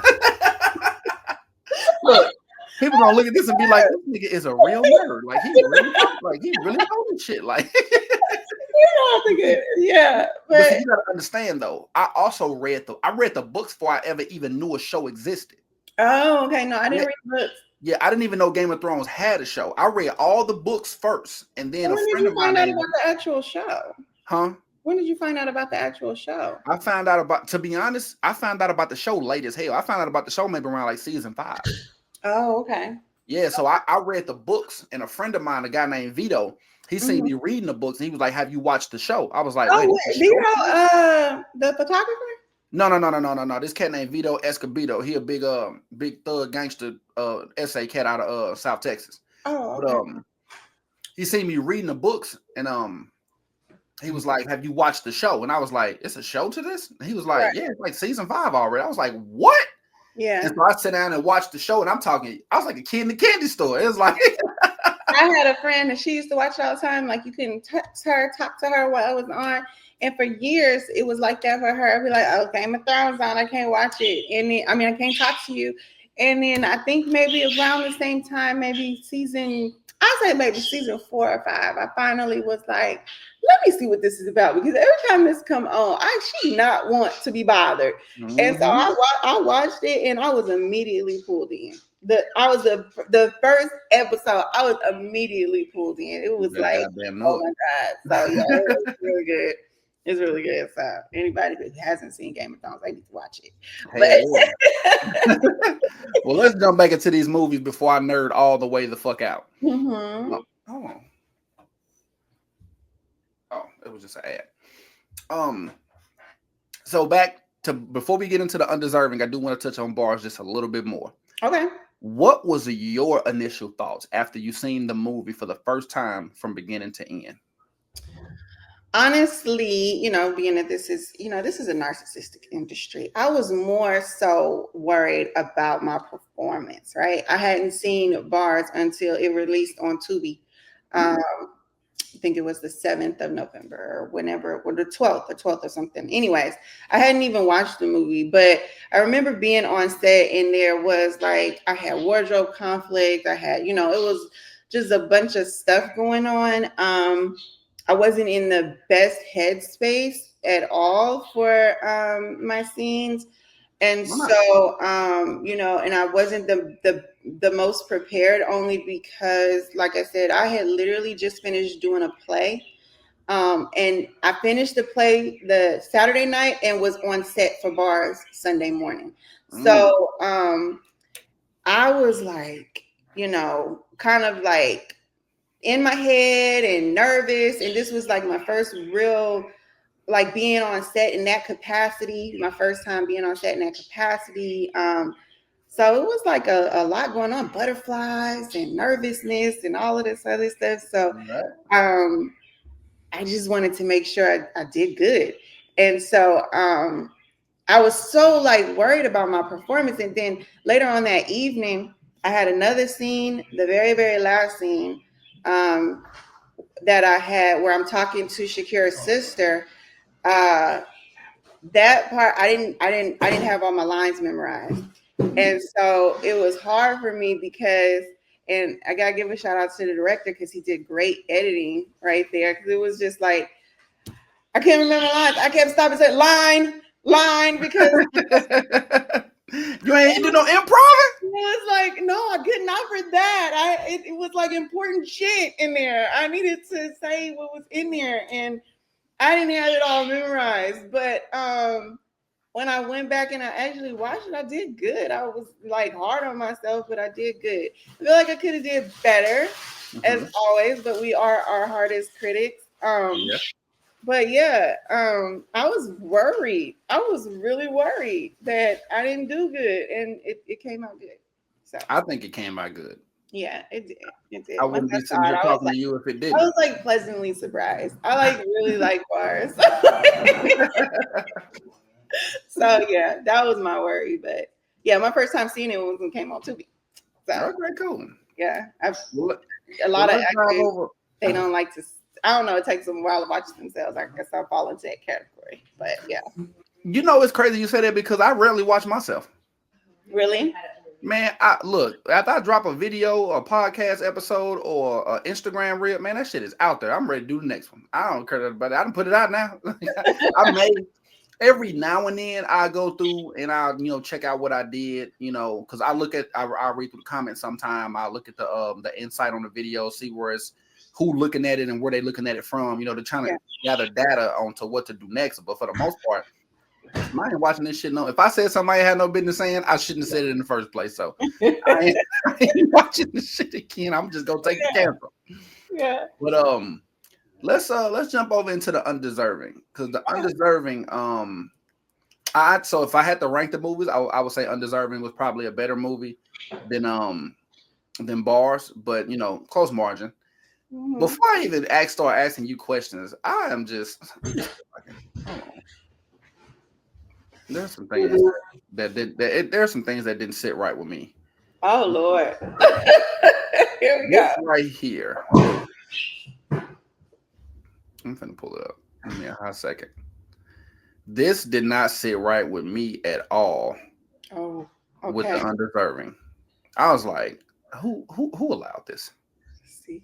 Look, people gonna look at this and be like, "This nigga is a real nerd. Like he really told shit." Like, yeah. But you gotta understand though. I also read the books before I ever even knew a show existed. Oh, okay. No, I didn't read books. Yeah, I didn't even know Game of Thrones had a show. I read all the books first, and then when did you find out about the actual show? Huh? When did you find out about the actual show? To be honest, I found out about the show late as hell. I found out about the show maybe around like season 5. Oh, okay. Yeah, so I read the books, and a friend of mine, a guy named Vito, he seen me reading the books, and he was like, "Have you watched the show?" I was like, "Wait, Vito, the photographer?" No. This cat named Vito Escobedo. He a big thug gangster essay cat out of South Texas. Oh, okay. But he seen me reading the books, and he was like, "Have you watched the show?" And I was like, "It's a show to this?" And he was like, "Yeah, it's like season 5 already." I was like, "What?" Yeah. And so I sat down and watched the show, and I was like a kid in the candy store. It was like I had a friend and she used to watch it all the time. Like you couldn't text her, talk to her while it was on. And for years, it was like that for her. I'd be like, "Oh, Game of Thrones on, I can't watch it." And then, I can't talk to you. And then I think maybe around the same time, maybe season 4 or 5, I finally was like, let me see what this is about. Because every time this come on, I actually not want to be bothered. Mm-hmm. And so I watched it and I was immediately pulled in. The first episode, I was immediately pulled in. It was like, oh my God. So yeah, it was really good. It's really good. So anybody who hasn't seen Game of Thrones, they need to watch it. Well, let's jump back into these movies before I nerd all the way the fuck out. Mm-hmm. Oh, it was just an ad. So back to before we get into the Undeserving, I do want to touch on bars just a little bit more. Okay. What was your initial thoughts after you seen the movie for the first time from beginning to end? Honestly, being that this is a narcissistic industry, I was more so worried about my performance, right? I hadn't seen Bars until it released on Tubi. I think it was the 7th of November or whenever, or the 12th or something. Anyways, I hadn't even watched the movie, but I remember being on set and there was like, I had wardrobe conflict. I had, it was just a bunch of stuff going on. I wasn't in the best headspace at all for my scenes. And so, and I wasn't the most prepared only because, like I said, I had literally just finished doing a play. And I finished the play the Saturday night and was on set for Bars Sunday morning. So I was like, kind of like in my head and nervous. And this was like my first real, like being on set in that capacity, my first time being on set in that capacity. So it was like a lot going on, butterflies and nervousness and all of this other stuff. So I just wanted to make sure I did good. And so I was so like worried about my performance. And then later on that evening, I had another scene, the very, very last scene that I had where I'm talking to Shakira's sister. That part I didn't have all my lines memorized. And so it was hard for me because, and I gotta give a shout out to the director because he did great editing right there. Because it was just like I can't remember lines. I kept stopping and saying line because you ain't do no improv. it was like, no, I couldn't offer that. It was like important shit in there. I needed to say what was in there, and I didn't have it all memorized. But when I went back and I actually watched it, I did good. I was like hard on myself, but I did good. I feel like I could have did better, as always. But we are our hardest critics. But yeah, I was worried. I was really worried that I didn't do good, and it came out good. So I think it came out good. Yeah, it did. It did. I wouldn't be sitting here talking to you if it didn't. I was like pleasantly surprised. I like really like bars. So yeah, that was my worry. But yeah, my first time seeing it was when it came on Tubi. So okay, cool. Yeah, a lot of actors, they don't like to. I don't know. It takes them a while to watch themselves. I guess I fall into that category. But yeah, you know it's crazy you say that because I rarely watch myself. Really? Man, look, after I drop a video, a podcast episode, or an Instagram reel, man, that shit is out there. I'm ready to do the next one. I don't care about it. I done put it out now. I made every now and then I go through and I, check out what I did, because I read through the comments sometime. I look at the insight on the video, see where it's who looking at it and where they looking at it from. They're trying to gather data onto what to do next. But for the most part, I ain't watching this shit. No, if I said something I had no business saying, I shouldn't have said it in the first place. So I ain't watching this shit again. I'm just gonna take the camera. Yeah. But let's jump over into the Undeserving, because the Undeserving, so if I had to rank the movies, I would say Undeserving was probably a better movie than Bars, but close margin. Mm-hmm. Before I even start asking you questions, I am just there's some things there's some things that didn't sit right with me. Oh Lord. Here we go. Right here. I'm finna pull it up. Give me a hot second. This did not sit right with me at all. Oh, okay. With the Undeserving. I was like, who allowed this?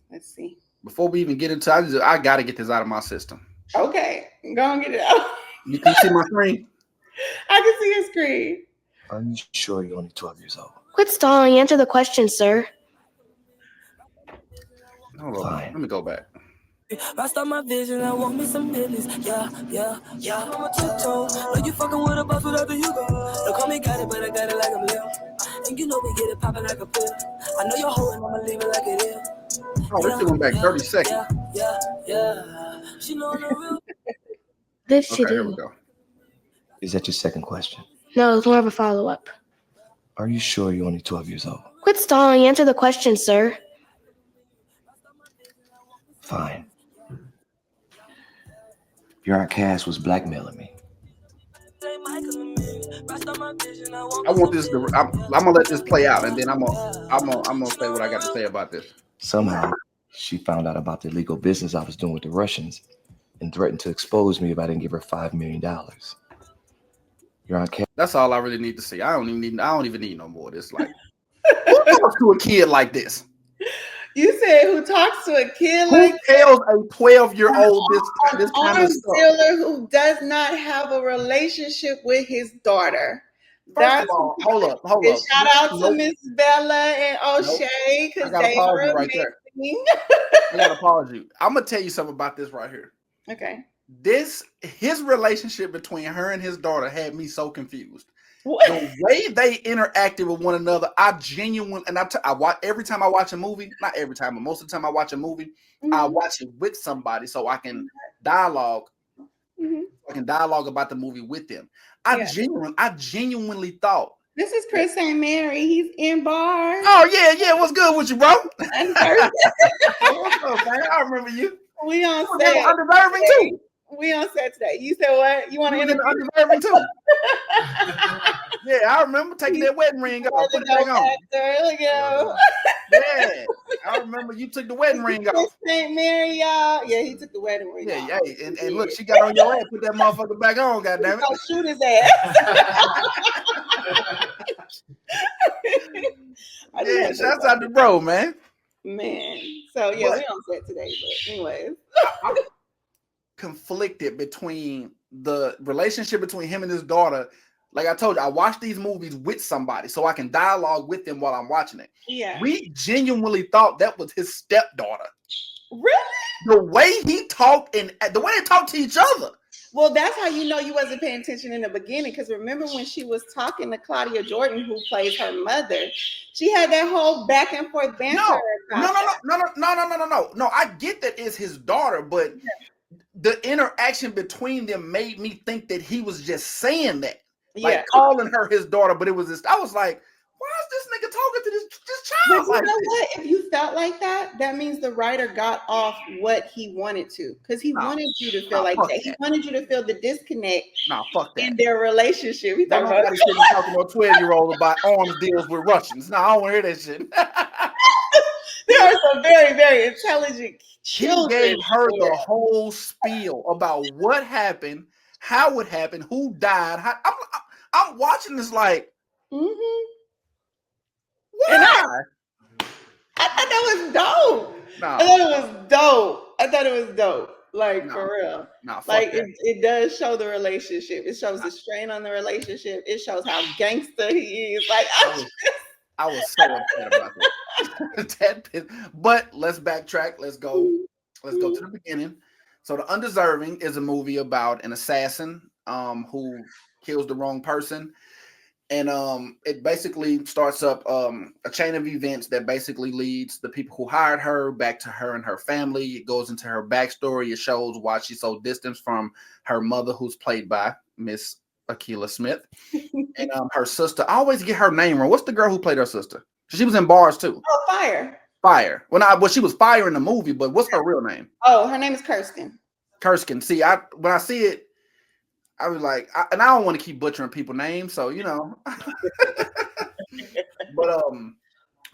Let's see. Before we even get into it, I gotta get this out of my system. Okay, go and get it out. You can see my screen? I can see your screen. Are you sure you're only 12 years old? Quit stalling. Answer the question, sir. Hold on. Let me go back. Rest on my vision, I want me some business. Yeah. I'm a tiptoe. Know you fucking with a boss without the Hugo. Don't call me got it, but I got it like I'm Lil. And you know we get it popping like a pill. I know you're holding, I'ma leave it like it is. Oh, this shit went back 30 seconds. Yeah. She know the real. This she here do. we go. Is that your second question? No, it's more of a follow-up. Are you sure you're only 12 years old? Quit stalling. Answer the question, sir. Fine. Your Aunt Cass was blackmailing me. I want this to. I'm gonna let this play out, and then I'm gonna say what I got to say about this. Somehow, she found out about the illegal business I was doing with the Russians, and threatened to expose me if I didn't give her $5 million. Your Aunt Cass. That's all I really need to see. I don't even need no more. This like who talks to a kid like this? You said who talks to a kid who like tells a 12-year-old this kind of stuff? Dealer who does not have a relationship with his daughter. First of all, hold up. Shout out to Miss Bella and O'Shea because they were amazing. Right there. I gotta pause you. I'm gonna tell you something about this right here. Okay. His relationship between her and his daughter had me so confused. The way they interacted with one another, I genuinely, and I watch every time I watch a movie, not every time, but most of the time I watch a movie, I watch it with somebody so I can dialogue. I can dialogue about the movie with them. I genuinely thought. This is Chris St. Mary. He's in bars. Oh yeah. What's good with you, bro? What's up, man? I remember you. We on set. Undeserving too. We on set today. You said what? You want to interview? Undeserving too. Yeah, I remember taking that wedding ring off. Put it back on. There we go. Yeah, I remember you took the wedding ring off. St. Mary, y'all. Yeah, he took the wedding ring off. Yeah, and look, she got on your ass. Put that motherfucker back on, goddammit. I'll shoot his ass. Yeah, shouts out to bro, man. Man. So yeah, we on set today, but anyways. I'm conflicted between the relationship between him and his daughter. Like I told you, I watch these movies with somebody so I can dialogue with them while I'm watching it. Yeah. We genuinely thought that was his stepdaughter. Really? The way he talked and the way they talked to each other. Well, that's how you know you wasn't paying attention in the beginning. Because remember when she was talking to Claudia Jordan, who plays her mother, she had that whole back and forth banter. No. I get that it's his daughter, but the interaction between them made me think that he was just saying that. Like calling her his daughter, but it was this. I was like, why is this nigga talking to this child? But you know what? If you felt like that, that means the writer got off what he wanted to, because he wanted you to feel like that. He wanted you to feel the disconnect in their relationship. He talking about talking to a 12-year-old about arms deals with Russians. No, I don't want to hear that shit. There are some very, very intelligent children. He gave her the whole spiel about what happened, how it happened, who died. I'm watching this like, why? I thought that was dope. No. I thought it was dope. Like, for real. No, like it does show the relationship. It shows the strain on the relationship. It shows how gangster he is. Like, I was so upset about that. But let's backtrack. Let's go to the beginning. So The Undeserving is a movie about an assassin who kills the wrong person. And it basically starts up a chain of events that basically leads the people who hired her back to her and her family. It goes into her backstory. It shows why she's so distant from her mother, who's played by Miss Aequila Smith. And her sister, I always get her name wrong. What's the girl who played her sister? She was in Bars too. Oh, Fire. Fire. Well, she was Fire in the movie, but what's her real name? Oh, her name is Kirsten. Kirsten. See, when I see it, I was like, and I don't want to keep butchering people's names, so you know. But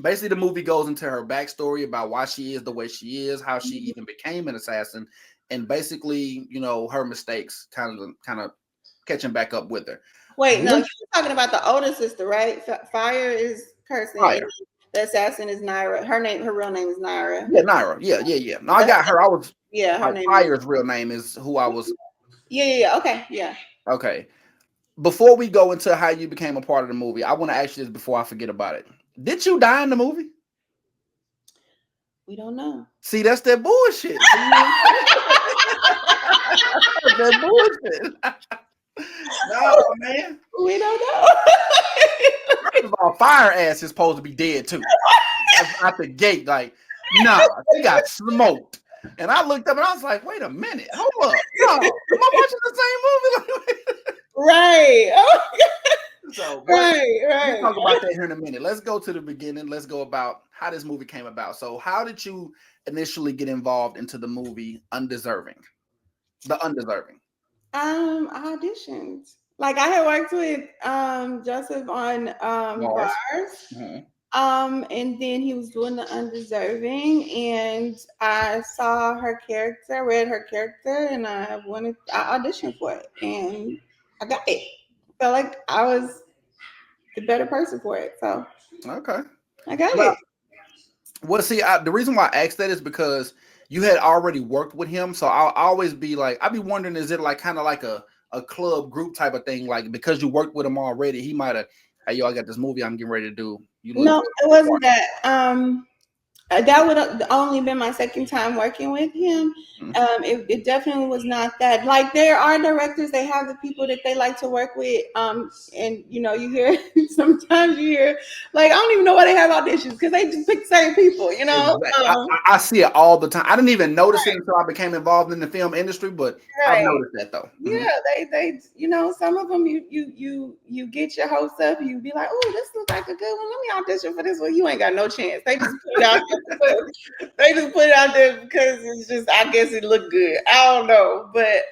basically, the movie goes into her backstory about why she is the way she is, how she even became an assassin, and basically, you know, her mistakes kind of catching back up with her. Wait, no, you're talking about the older sister, right? Fire is Kirsten. Fire. The assassin is Naira. Her real name is Naira. Yeah, Naira. Yeah. No, I got her. Her name. Fire's real name is who I was. Yeah. Okay. Yeah. Okay. Before we go into how you became a part of the movie, I want to ask you this before I forget about it. Did you die in the movie? We don't know. See, that's that bullshit. That bullshit. No, man. We don't know. First of all, Fire ass is supposed to be dead too. At the gate, like, no, he got smoked. And I looked up and I was like, wait a minute, hold up. No, am I watching the same movie? Right. Oh, so, right. We'll talk about that here in a minute. Let's go to the beginning. Let's go about how this movie came about. So how did you initially get involved into the movie Undeserving? The Undeserving. I auditioned. Like I had worked with Joseph on Bars. Mm-hmm. And then he was doing The Undeserving, and I saw her character, read her character, and I auditioned for it, and I got it. I felt like I was the better person for it, so okay, I got it. Well, see, the reason why I asked that is because you had already worked with him, so I'll always be like, I'd be wondering, is it like kind of like a club group type of thing, like because you worked with him already, he might have, hey, yo, I got this movie I'm getting ready to do. No, it wasn't that. That would have only been my second time working with him. It definitely was not that. Like, there are directors, they have the people that they like to work with. And you know, you hear sometimes you hear like, I don't even know why they have auditions, because they just pick the same people. You know, I see it all the time. I didn't even notice it until I became involved in the film industry, but I've noticed that though. Yeah, they you know, some of them you get your hopes up, you be like, oh, this looks like a good one. Let me audition for this one. You ain't got no chance. They just put it out there. They just put it out there because it's just, I guess it looked good. I don't know, but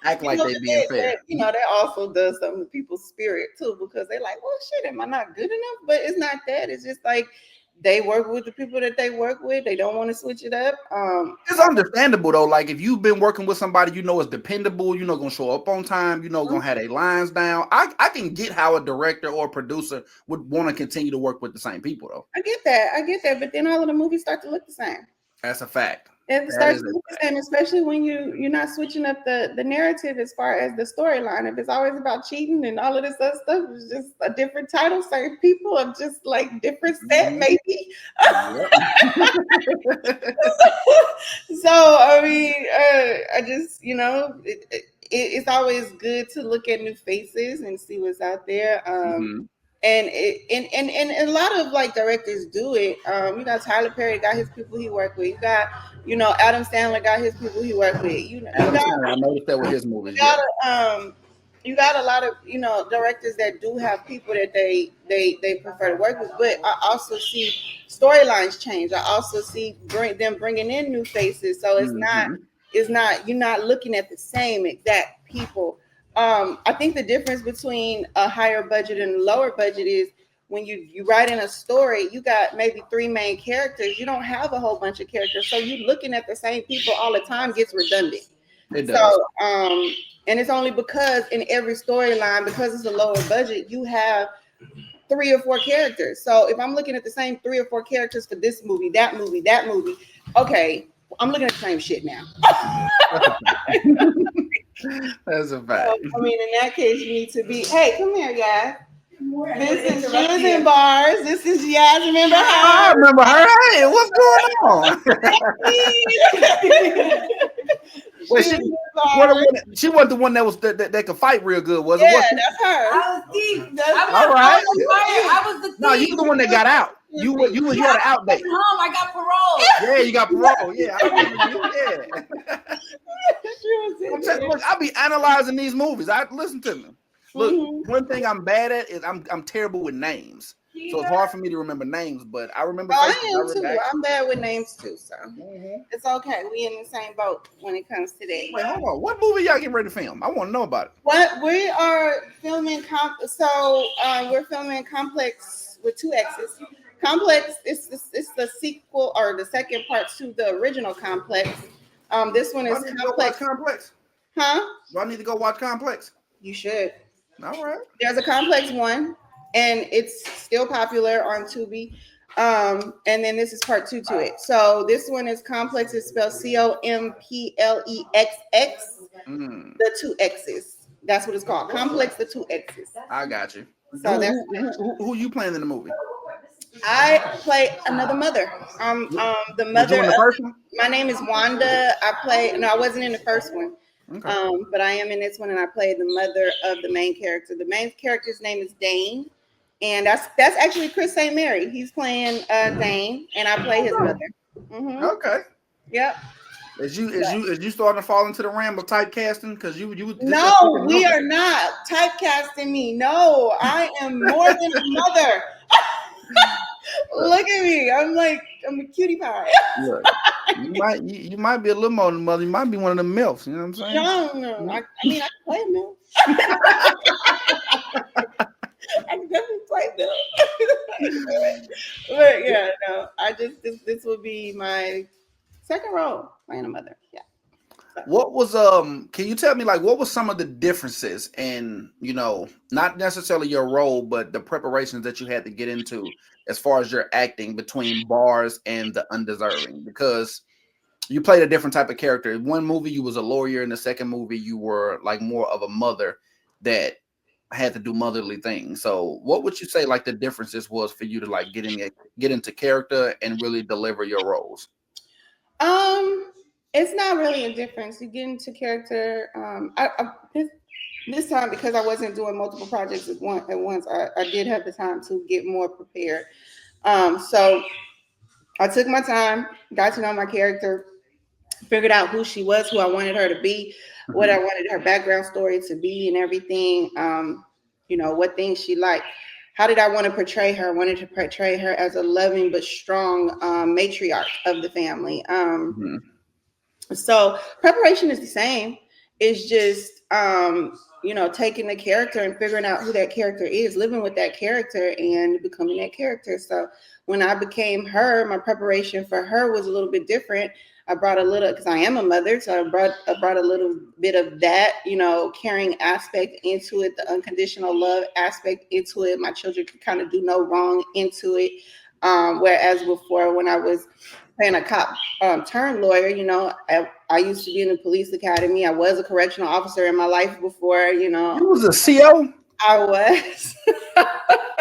Act like they being fair. you know, that also does something to people's spirit too, because they're like, well, shit, am I not good enough? But it's not that. It's just like, they work with the people that they work with. They don't want to switch it up. It's understandable though. Like, if you've been working with somebody you know is dependable, you know gonna show up on time, you know gonna have their lines down. I can get how a director or a producer would want to continue to work with the same people though. I get that. But then all of the movies start to look the same. That's a fact. It starts to look the same, especially when you're not switching up the narrative as far as the storyline. If it's always about cheating and all of this other stuff, it's just a different title. Certain people are just like different set, maybe. So I mean, I just, you know, it's always good to look at new faces and see what's out there. And a lot of like directors do it. You got Tyler Perry got his people he worked with. You got, you know, Adam Sandler got his people he worked with. I noticed that with his movies. You got a lot of, you know, directors that do have people that they prefer to work with. But I also see storylines change. I also see them bringing in new faces. So it's not you're not looking at the same exact people. I think the difference between a higher budget and a lower budget is when you write in a story, you got maybe 3 main characters. You don't have a whole bunch of characters. So you looking at the same people all the time gets redundant. It does. So, and it's only because in every storyline, because it's a lower budget, you have 3 or 4 characters. So if I'm looking at the same 3 or 4 characters for this movie, that movie, okay, I'm looking at the same shit now. That's a fact. So, I mean, in that case, you need to be, hey, come here, Yaz. This is Jizz and Bars. This is Yaz. Remember her? I remember her. Hey, what's going on? Well, she wasn't the one that was that could fight real good, was it? Yeah, that's her. I was deep. All right. I was the thief. No, you the one that got out. You had an out date. Home. I got parole. Yeah, you got parole. Yeah, I remember you. Yeah. I be analyzing these movies. I listen to them. Look, one thing I'm bad at is I'm terrible with names. So it's hard for me to remember names, but I remember. I am too. I'm bad with names too, so it's okay. We in the same boat when it comes to that. Wait, hold on. What movie y'all getting ready to film? I want to know about it. What we are filming, we're filming Complex with 2 X's. Complex is the sequel or the second part to the original Complex. This one is Complex. Huh? Do I need to go watch Complex? You should. All right. There's a Complex 1, and it's still popular on Tubi. And then this is part 2 to it. So this one is Complex. It's spelled COMPLEXX. The 2 X's. That's what it's called. Complex, the 2 X's. I got you. So who you playing in the movie? I play another mother. The mother. You doing the first one? My name is Wanda. I wasn't in the first one. Okay. But I am in this one, and I play the mother of the main character. The main character's name is Dane, and that's actually Chris St. Mary. He's playing Dane, and I play his mother. Okay. Yep. Is you starting to fall into the realm of typecasting? Because you No, we are not typecasting me. No, I am more than a mother. Look at me. I'm a cutie pie. Look, you might be a little more than a mother. You might be one of the MILFs. You know what I'm saying? No. I mean, I can play a MILF. I can definitely play MILF. But yeah, no. This will be my second role playing a mother. Yeah. What was can you tell me what was some of the differences in, not necessarily your role, but the preparations that you had to get into as far as your acting between Bars and The Undeserving? Because you played a different type of character. In one movie you was a lawyer, in the second movie you were more of a mother that had to do motherly things. So what would you say like the differences was for you to like get into character and really deliver your roles? It's not really a difference. You get into character. This time, because I wasn't doing multiple projects at once, I did have the time to get more prepared. So I took my time, got to know my character, figured out who she was, who I wanted her to be, what I wanted her background story to be, and everything. What things she liked. How did I want to portray her? I wanted to portray her as a loving but strong matriarch of the family. So preparation is the same. It's just taking the character and figuring out who that character is, living with that character and becoming that character. So when I became her, my preparation for her was a little bit different. I brought a little, because I am a mother, so I brought a little bit of that, caring aspect into it, the unconditional love aspect into it. My children could kind of do no wrong into it. Whereas before, when I was playing a cop turned lawyer, I used to be in the police academy. I was a correctional officer in my life before, You was a CO? I was.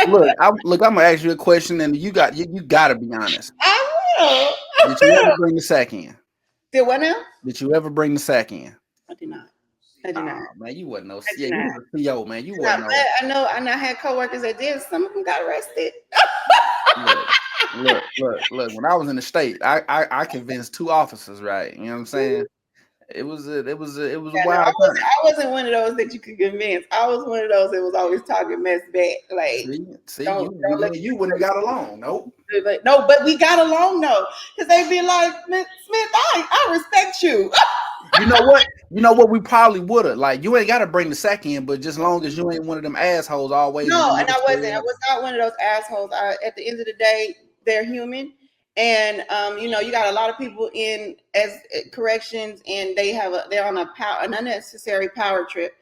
Look, I'm gonna ask you a question, and you got to be honest. I will. Did you ever bring the sack in? Did what now? Did you ever bring the sack in? I did not. I did not. Man, you wasn't no. I did You not. was a CO, man. You wasn't no. I know. I had coworkers that did. Some of them got arrested. Look. When I was in the state, I convinced 2 officers. Right? You know what I'm saying? It was a wild time. I wasn't one of those that you could convince. I was one of those that was always talking mess back. Like, you wouldn't have got along. Nope. No, but we got along though, because they'd be like, Smith, I respect you. You know what? We probably would have. Like, you ain't got to bring the sack in, but just long as you ain't one of them assholes always. No, and I wasn't. I was not one of those assholes. At the end of the day, they're human. And you got a lot of people in as corrections, and they're on an unnecessary power trip,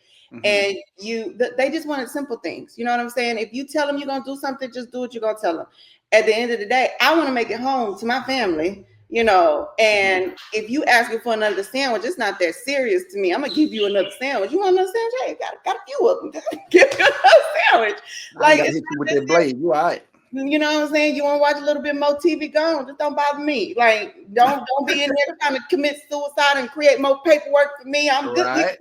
and they just wanted simple things. You know what I'm saying? If you tell them you're gonna do something, just do what you're gonna tell them. At the end of the day, I want to make it home to my family. And if you asking for another sandwich, it's not that serious to me. I'm gonna give you another sandwich. You want another sandwich? Hey, got a few of them. Give you another sandwich. Like, hit you with that blade. You all right? You know what I'm saying? You want to watch a little bit more TV? Go on. Just don't bother me. Like, don't be in there trying to commit suicide and create more paperwork for me. I'm good. Right.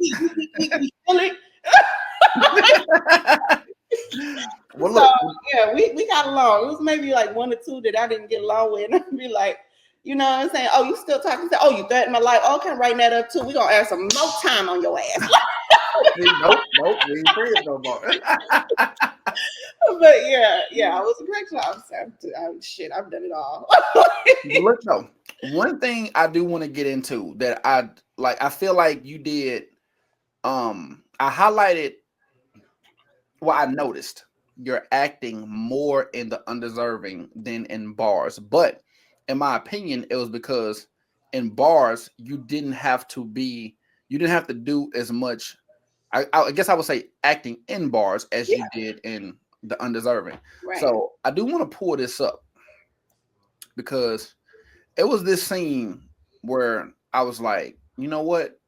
Well, look. So, yeah, we got along. It was maybe like 1 or 2 that I didn't get along with. And I'd be like, you know what I'm saying? Oh, you still talking? Oh, you threatened my life. Oh, okay, writing that up too. We're going to add some more time on your ass. Nope, we ain't friends no more. But yeah, I was a correctional officer. I've done it all. Look, though, one thing I do want to get into that I feel like you did, I highlighted, I noticed you're acting more in the Undeserving than in Bars. But in my opinion, it was because in Bars, you didn't have to do as much. I guess I would say acting in Bars as you did in the Undeserving. Right. So I do want to pull this up because it was this scene where I was like, you know what?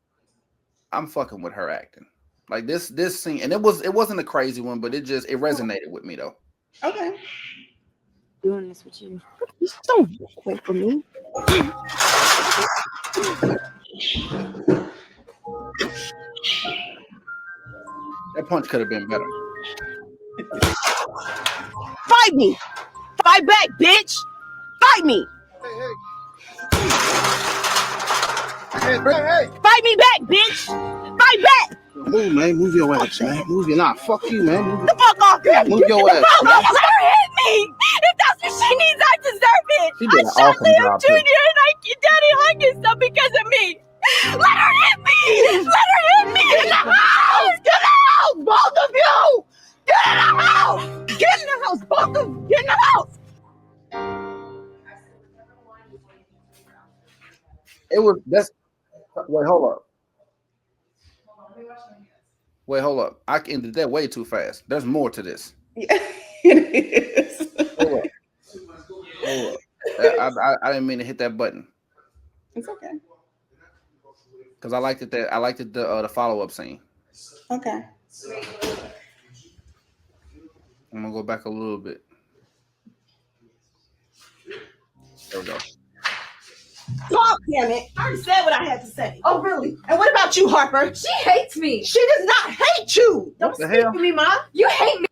I'm fucking with her acting. Like this scene, and it wasn't a crazy one, but it resonated with me though. Okay. Doing this with you. Don't wait for me. That punch could have been better. Fight me! Fight back, bitch! Fight me! Hey. Fight me back, bitch! Fight back! Move, man. Move your ass, man. Move your fuck you, man. Move the fuck off me! Move your ass. Let her hit me! If that's what she needs, I deserve it! She did I an shot awesome Liam job, Jr. too. and Daddy hung himself because of me! Let her hit me! Let her hit me! Get in the house! Get in the house! Both of you! Get in the house! Get in the house! Both of you! Get in the house! Wait, hold up. I ended that way too fast. There's more to this. Yeah, it is. Hold up. I didn't mean to hit that button. It's okay. Because I liked it the follow-up scene. Okay. I'm gonna go back a little bit. There we go. Talk, damn it. I already said what I had to say. Oh, really? And what about you, Harper? She hates me. She does not hate you. What the hell? To me, Ma. You hate me.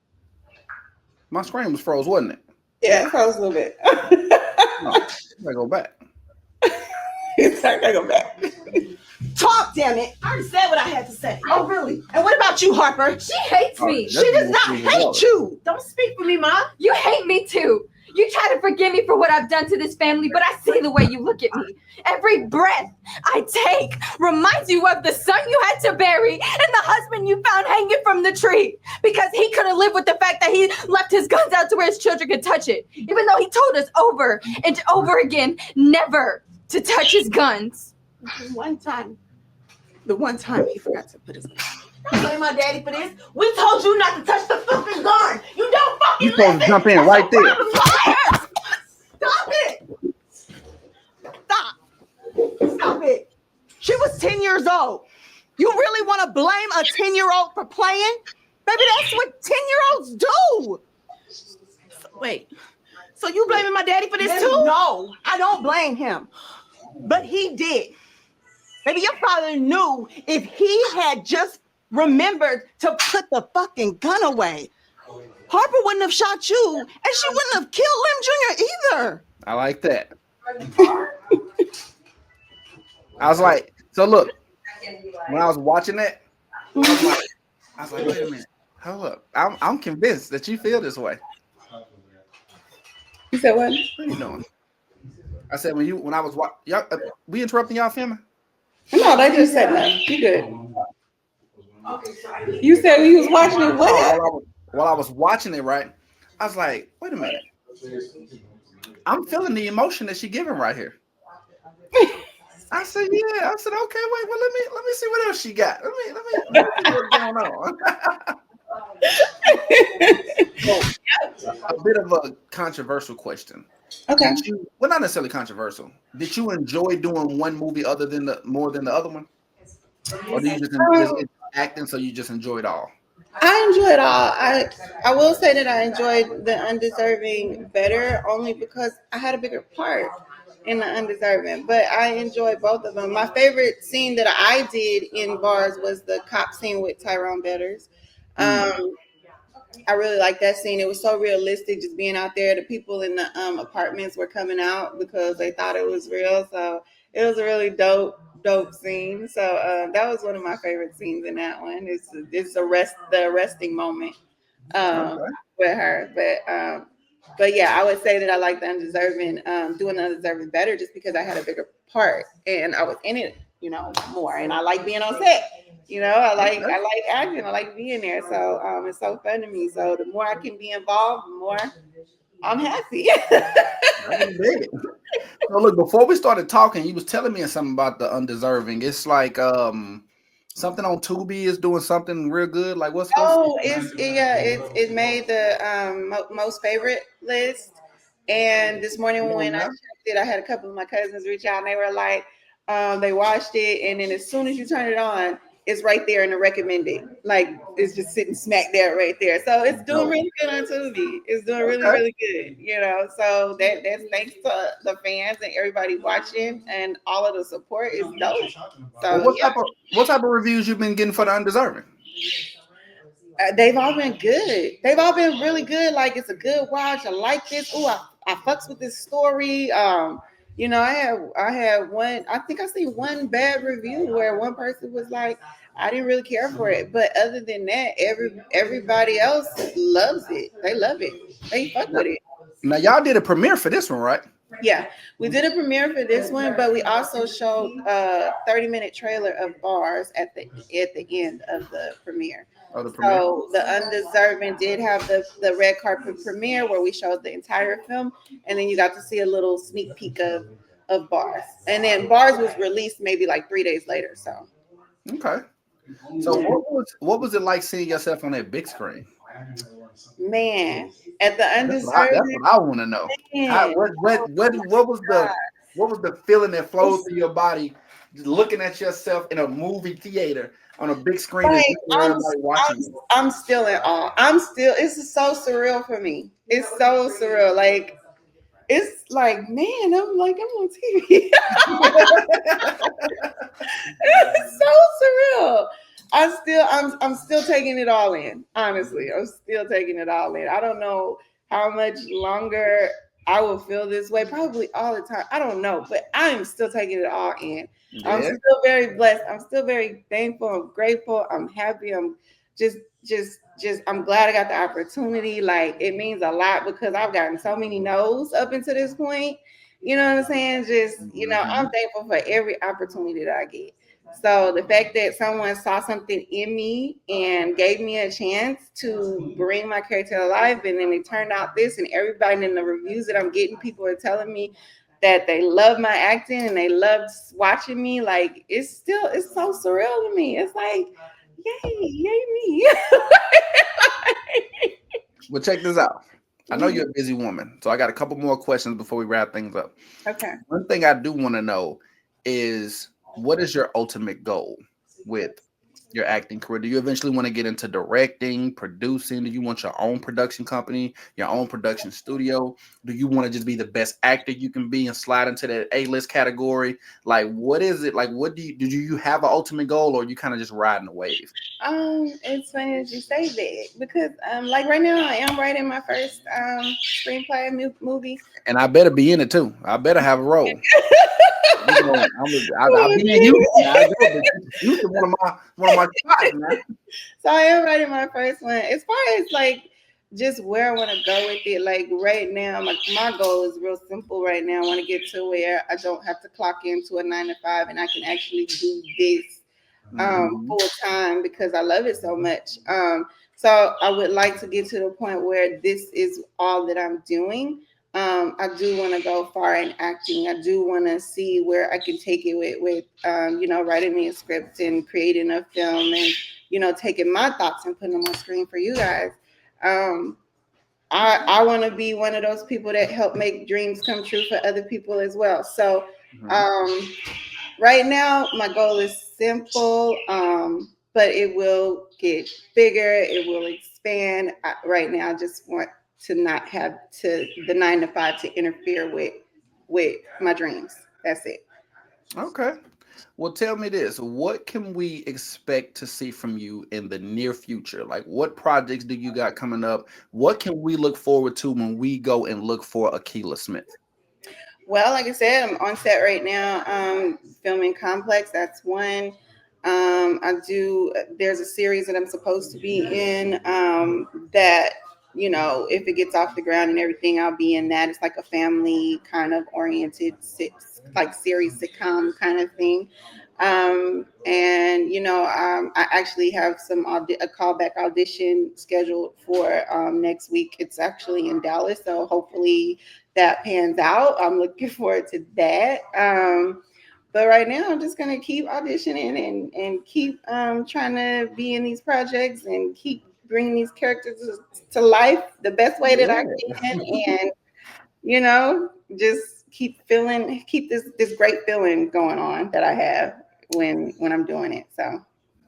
My screen was froze, wasn't it? Yeah, it froze a little bit. No, I gotta go back. It's like I go back. Talk, damn it. I already said what I had to say. Oh, really? And what about you, Harper? She hates me. That's She does not what hate was. you. Don't speak for me, Ma. You hate me too. You try to forgive me for what I've done to this family, but I see the way you look at me. Every breath I take reminds you of the son you had to bury and the husband you found hanging from the tree because he couldn't live with the fact that he left his guns out to where his children could touch it, even though he told us over and over again never to touch his guns. The one time he forgot to put his gun. Don't blame my daddy for this. We told you not to touch the fucking gun. You don't fucking You supposed to jump in right there. Stop it. Stop it. She was 10 years old. You really want to blame a 10-year-old for playing? Baby, that's what 10-year-olds do. Wait. So you blaming my daddy for this too? No, I don't blame him. But he did. Baby, your father knew if he had just remembered to put the fucking gun away, Harper wouldn't have shot you, and she wouldn't have killed Lim Jr. either. I like that. I was like, so look, when I was watching that, I was like, wait a minute, hold up. I'm convinced that you feel this way. You said what? What are you doing? I said when I was watching, y'all, we interrupting y'all filming? No, they just said no. You good. You said when you was watching it, what? While I was watching it, right, I was like, wait a minute. I'm feeling the emotion that she's giving right here. I said, yeah. I said, okay, wait, well, let me see what else she got. Let me see what's going on. So, a bit of a controversial question. Okay. Well, not necessarily controversial. Did you enjoy doing one movie more than the other one? Or do you just enjoy acting, so you just enjoy it all? I enjoy it all. I will say that I enjoyed the Undeserving better only because I had a bigger part in the Undeserving, but I enjoyed both of them. My favorite scene that I did in Bars was the cop scene with Tyrone Betters. I really liked that scene. It was so realistic, just being out there. The people in the apartments were coming out because they thought it was real. So it was a really dope scene. So that was one of my favorite scenes in that one. It's the arresting moment with her. But yeah, I would say that I like the Undeserving, doing the Undeserving better just because I had a bigger part and I was in it, more. And I like being on set. I like acting. I like being there. So it's so fun to me. So the more I can be involved, the more I'm happy. So look, before we started talking, you was telling me something about the Undeserving. It's like something on Tubi is doing something real good. Like what's it made the most favorite list. And this morning when I checked it, I had a couple of my cousins reach out and they were like, they watched it, and then as soon as you turn it on, it's right there in the recommended. Like it's just sitting smack there right there. So it's doing really good on Tubi. It's doing really, really good. So that's thanks to the fans and everybody watching and all of the support is dope. So what type of reviews you've been getting for the Undeserving? They've all been good. They've all been really good. Like it's a good watch. I like this. Ooh, I fucks with this story. I had one. I think I seen one bad review where one person was like, "I didn't really care for it," but other than that, everybody else loves it. They love it. They fuck with it. Now y'all did a premiere for this one, right? Yeah, we did a premiere for this one, but we also showed a 30-minute trailer of Bars at the end of the premiere. Oh, the premiere. So the Undeserving did have the red carpet premiere where we showed the entire film, and then you got to see a little sneak peek of Bars. And then Bars was released maybe like 3 days later. So okay. So what was it like seeing yourself on that big screen? Man, at the Undeserving, that's what I want to know. What was the feeling that flowed through your body looking at yourself in a movie theater on a big screen and Like, everybody watching you. I'm still in awe. It's so surreal for me. It's so surreal. Like, it's like, man, I'm on TV. It's so surreal. I'm still taking it all in. Honestly, I'm still taking it all in. I don't know how much longer I will feel this way. Probably all the time. I don't know, but I'm still taking it all in. I'm Yeah. still very blessed. I'm still very thankful. I'm grateful. I'm happy. I'm just I'm glad I got the opportunity. Like, it means a lot because I've gotten so many no's up until this point. You know what I'm saying? I'm thankful for every opportunity that I get. So the fact that someone saw something in me and gave me a chance to bring my character to life, and then it turned out this, and everybody in the reviews that I'm getting, people are telling me that they love my acting and they loved watching me. Like, it's so surreal to me. It's like, yay me. Well, check this out. I know you're a busy woman, so I got a couple more questions before we wrap things up. Okay. One thing I do want to know is, what is your ultimate goal with your acting career? Do you eventually want to get into directing, producing? Do you want your own production company, your own production studio? Do you want to just be the best actor you can be and slide into that A-list category? Like, what is it? Like, what do you have an ultimate goal, or are you kind of just riding the wave? It's funny that you say that because like right now I am writing my first screenplay movie. And I better be in it too. I better have a role. I'll be in Houston. I go, but Houston one of my spots, man. So I am writing my first one. As far as like just where I want to go with it, like right now, my goal is real simple. Right now, I want to get to where I don't have to clock into a 9 to 5, and I can actually do this full time because I love it so much. So I would like to get to the point where this is all that I'm doing. I do want to go far in acting. I do want to see where I can take it with writing me a script and creating a film and, taking my thoughts and putting them on screen for you guys. I want to be one of those people that help make dreams come true for other people as well. So right now, my goal is simple, but it will get bigger. It will expand. Right now, I just want to not have the 9 to 5 to interfere with my dreams. That's it. Okay. Well, tell me this. What can we expect to see from you in the near future? Like, what projects do you got coming up? What can we look forward to when we go and look for Aequila Smith? Well, like I said, I'm on set right now, filming Complex. That's one. There's a series that I'm supposed to be in that, if it gets off the ground and everything, I'll be in that. It's like a family kind of oriented, like series sitcom kind of thing. I actually have a callback audition scheduled for next week. It's actually in Dallas, so hopefully that pans out. I'm looking forward to that. But right now, I'm just gonna keep auditioning and keep trying to be in these projects and keep bringing these characters to life the best way that I can, and just keep this great feeling going on that I have when I'm doing it.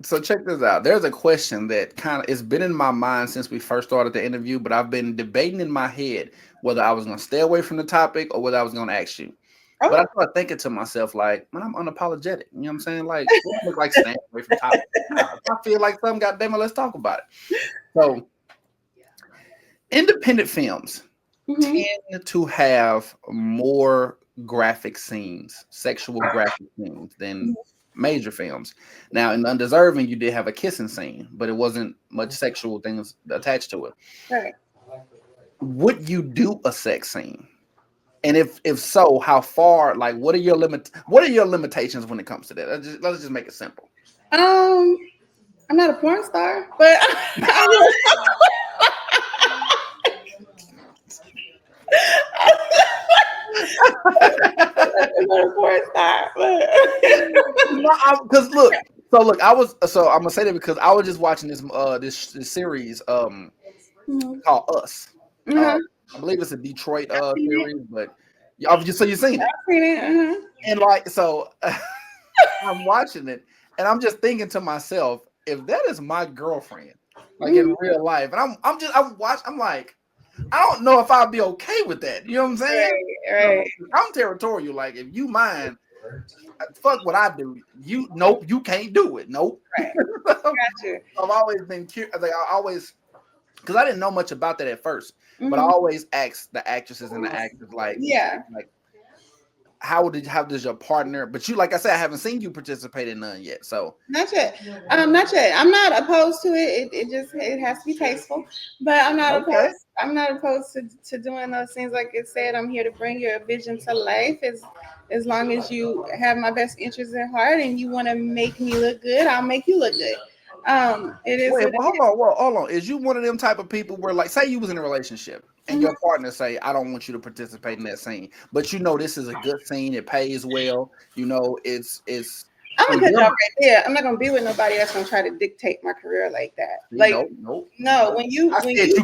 So check this out. There's a question that it's been in my mind since we first started the interview, but I've been debating in my head whether I was going to stay away from the topic or whether I was going to ask you. Oh. But I started thinking to myself, like, man, I'm unapologetic. You know what I'm saying? Like, it doesn't look like staying away from the topic. I feel like something, goddamn it, let's talk about it. So, independent films tend to have more graphic scenes, sexual graphic scenes than major films. Now, in Undeserving, you did have a kissing scene, but it wasn't much sexual things attached to it. Right. Would you do a sex scene? And if so, how far? Like, what are your limitations when it comes to that? Let's just make it simple. I'm not a porn star, but I'm not a porn star. Because look, I'm gonna say that because I was just watching this series called Us. I believe it's a Detroit series, but so you've seen it. I've seen it. And like, so I'm watching it, and I'm just thinking to myself, if that is my girlfriend, like in real life, and I'm like, I don't know if I'll be okay with that. You know what I'm saying? Right. I'm territorial. Like, if you mind, fuck what I do. Nope, you can't do it. Nope. Right. Gotcha. I've always been curious. Like, because I didn't know much about that at first, but I Mhm. always ask the actresses and the actors, like, how does your partner? But you, like I said, I haven't seen you participate in none yet. So not yet. Not yet. I'm not opposed to it. It has to be tasteful, but I'm not Okay. opposed. I'm not opposed to doing those things. Like it said, I'm here to bring your vision to life. As long as you have my best interests at heart and you want to make me look good, I'll make you look good. It is. Wait, hold on. Is you one of them type of people where, like, say you was in a relationship and your partner say, I don't want you to participate in that scene, but you know this is a good scene, it pays well, you know, it's I'm gonna cut you off right there. I'm not gonna be with nobody that's gonna try to dictate my career like that. Like, no, when you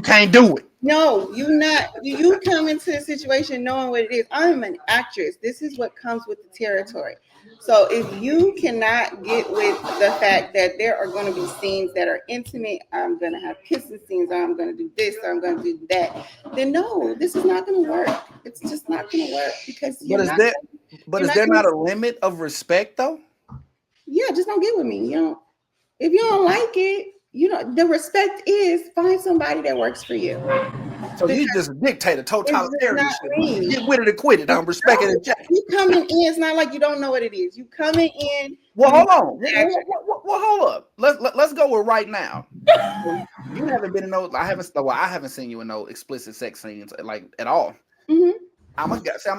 can't do it. No, you come into a situation knowing what it is. I'm an actress. This is what comes with the territory. So if you cannot get with the fact that there are going to be scenes that are intimate, I'm going to have kissing scenes, or I'm going to do this, or I'm going to do that, then no, this is not going to work. It's just not going to work because is there not a limit of respect though? Yeah, just don't get with me. If you don't like it, the respect is find somebody that works for you. So you just dictate a totalitarian shit. Get with it or quit it. I'm respecting it. You coming in, it's not like you don't know what it is. You coming in. Well, hold on. Well, hold up. Let's go with right now. You haven't been in no. I haven't seen you in no explicit sex scenes like at all. Mm-hmm. I'm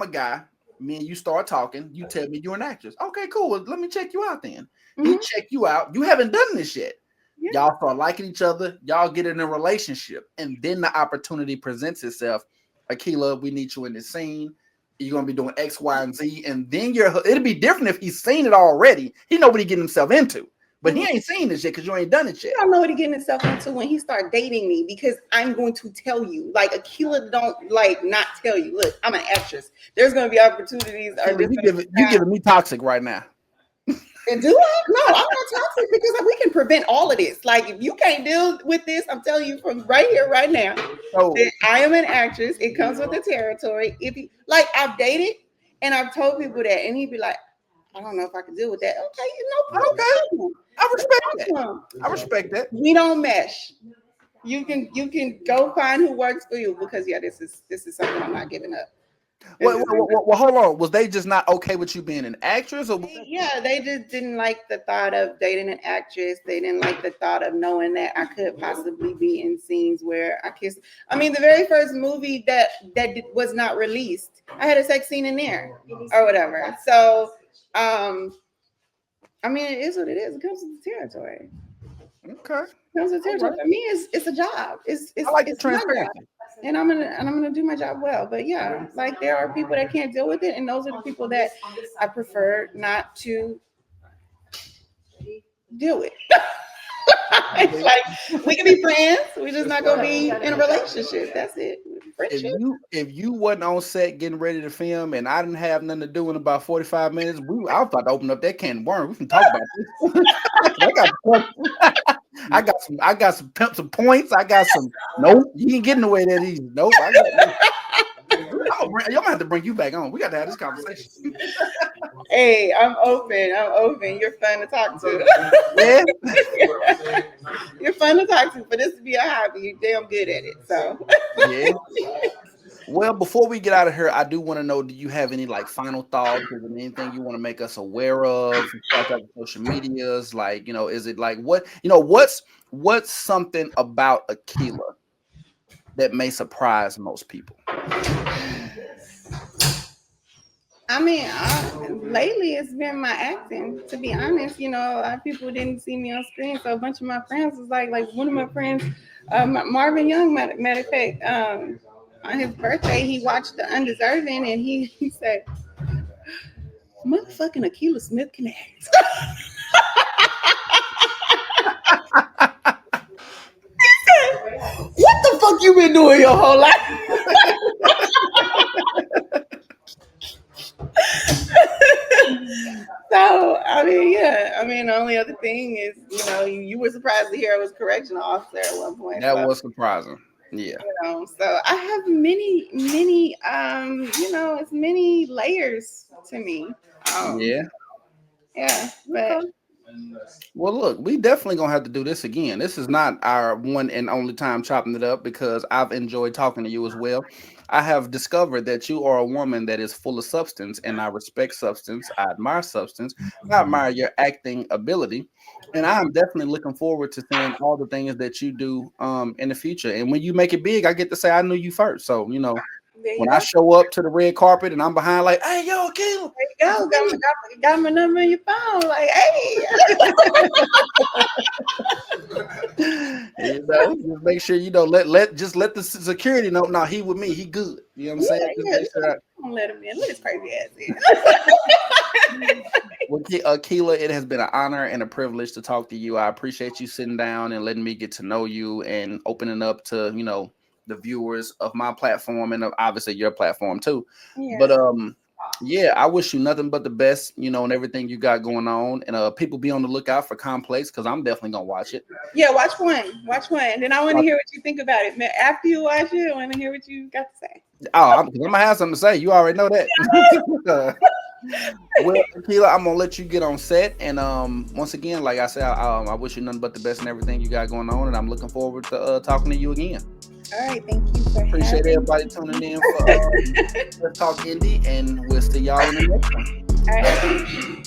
a guy. Me and you start talking. You tell me you're an actress. Okay, cool. Well, let me check you out then. He check you out. You haven't done this yet. Yeah. Y'all start liking each other. Y'all get in a relationship, and then the opportunity presents itself. Aequila, we need you in this scene. You're gonna be doing X, Y, and Z, and then it'll be different if he's seen it already. He know what he getting himself into, but he ain't seen this yet because you ain't done it yet. You don't know what he getting himself into when he start dating me because I'm going to tell you. Like Aequila don't like not tell you. Look, I'm an actress. There's gonna be opportunities. You giving me toxic right now. And do I? No, I'm not toxic because we can prevent all of this. Like, if you can't deal with this, I'm telling you from right here, right now, that I am an actress. It comes with the territory. If you like, I've dated and I've told people that, and he'd be like, I don't know if I can deal with that. Okay, no problem. I respect that. I respect that. We don't mesh. You can go find who works for you because this is something I'm not giving up. Well, hold on. Was they just not okay with you being an actress? Or they just didn't like the thought of dating an actress. They didn't like the thought of knowing that I could possibly be in scenes where I kissed. I mean, the very first movie that was not released, I had a sex scene in there or whatever. So, I mean, it is what it is. It comes with the territory. Okay. It comes with the territory. For me, it's a job. I like the transparency. And I'm gonna do my job well. But yeah, like there are people that can't deal with it, and those are the people that I prefer not to deal with. Like we can be friends, we're just not gonna be in a relationship. That's it. Friendship. If you wasn't on set getting ready to film and I didn't have nothing to do in about 45 minutes, I was about to open up that can of worms. We can talk about this. I got some points. I got some. Nope, you ain't getting away that easy. Nope. I'm gonna have to bring you back on. We got to have this conversation. Hey, I'm open. You're fun to talk to. Yeah. You're fun to talk to. For this to be a hobby, you're damn good at it. So. Yeah. Well, before we get out of here, I do want to know: do you have any final thoughts? Is there anything you want to make us aware of? Like social medias, is it what's something about Aequila that may surprise most people? I mean, lately it's been my acting. To be honest, a lot of people didn't see me on screen, so a bunch of my friends was like one of my friends, Marvin Young, matter of fact, on his birthday, he watched the Undeserving, and he said, "Motherfucking Aequila Smith can act." He said, "What the fuck you been doing your whole life?" So I mean, thing is, you were surprised to hear I was a correctional officer at one point. That was surprising. Yeah. So I have many, it's many layers to me. Yeah. Yeah, but well, look, we definitely gonna have to do this again. This is not our one and only time chopping it up because I've enjoyed talking to you as well. I have discovered that you are a woman that is full of substance, and I respect substance. I admire substance. I admire your acting ability, and I'm definitely looking forward to seeing all the things that you do in the future. And when you make it big, I get to say I knew you first. So when I show up to the red carpet and I'm behind, like, hey, yo, Aequila. There you go. Got my number on your phone. Like, hey. Just make sure let the security know. No, he with me. He good. You know what I'm saying? Don't let him in. Let his crazy ass in. Well, Aequila, it has been an honor and a privilege to talk to you. I appreciate you sitting down and letting me get to know you and opening up to the viewers of my platform and obviously your platform too. Yeah. But I wish you nothing but the best, and everything you got going on. And people be on the lookout for Complex because I'm definitely gonna watch it. Yeah, watch one. And then I want to hear what you think about it. After you watch it, I want to hear what you got to say. Oh, I'm gonna have something to say. You already know that. Well, Aequila, I'm gonna let you get on set. And once again, like I said, I wish you nothing but the best and everything you got going on. And I'm looking forward to talking to you again. All right, thank you for appreciate everybody tuning in for Let's Talk Indie, and we'll see y'all in the next one. All right.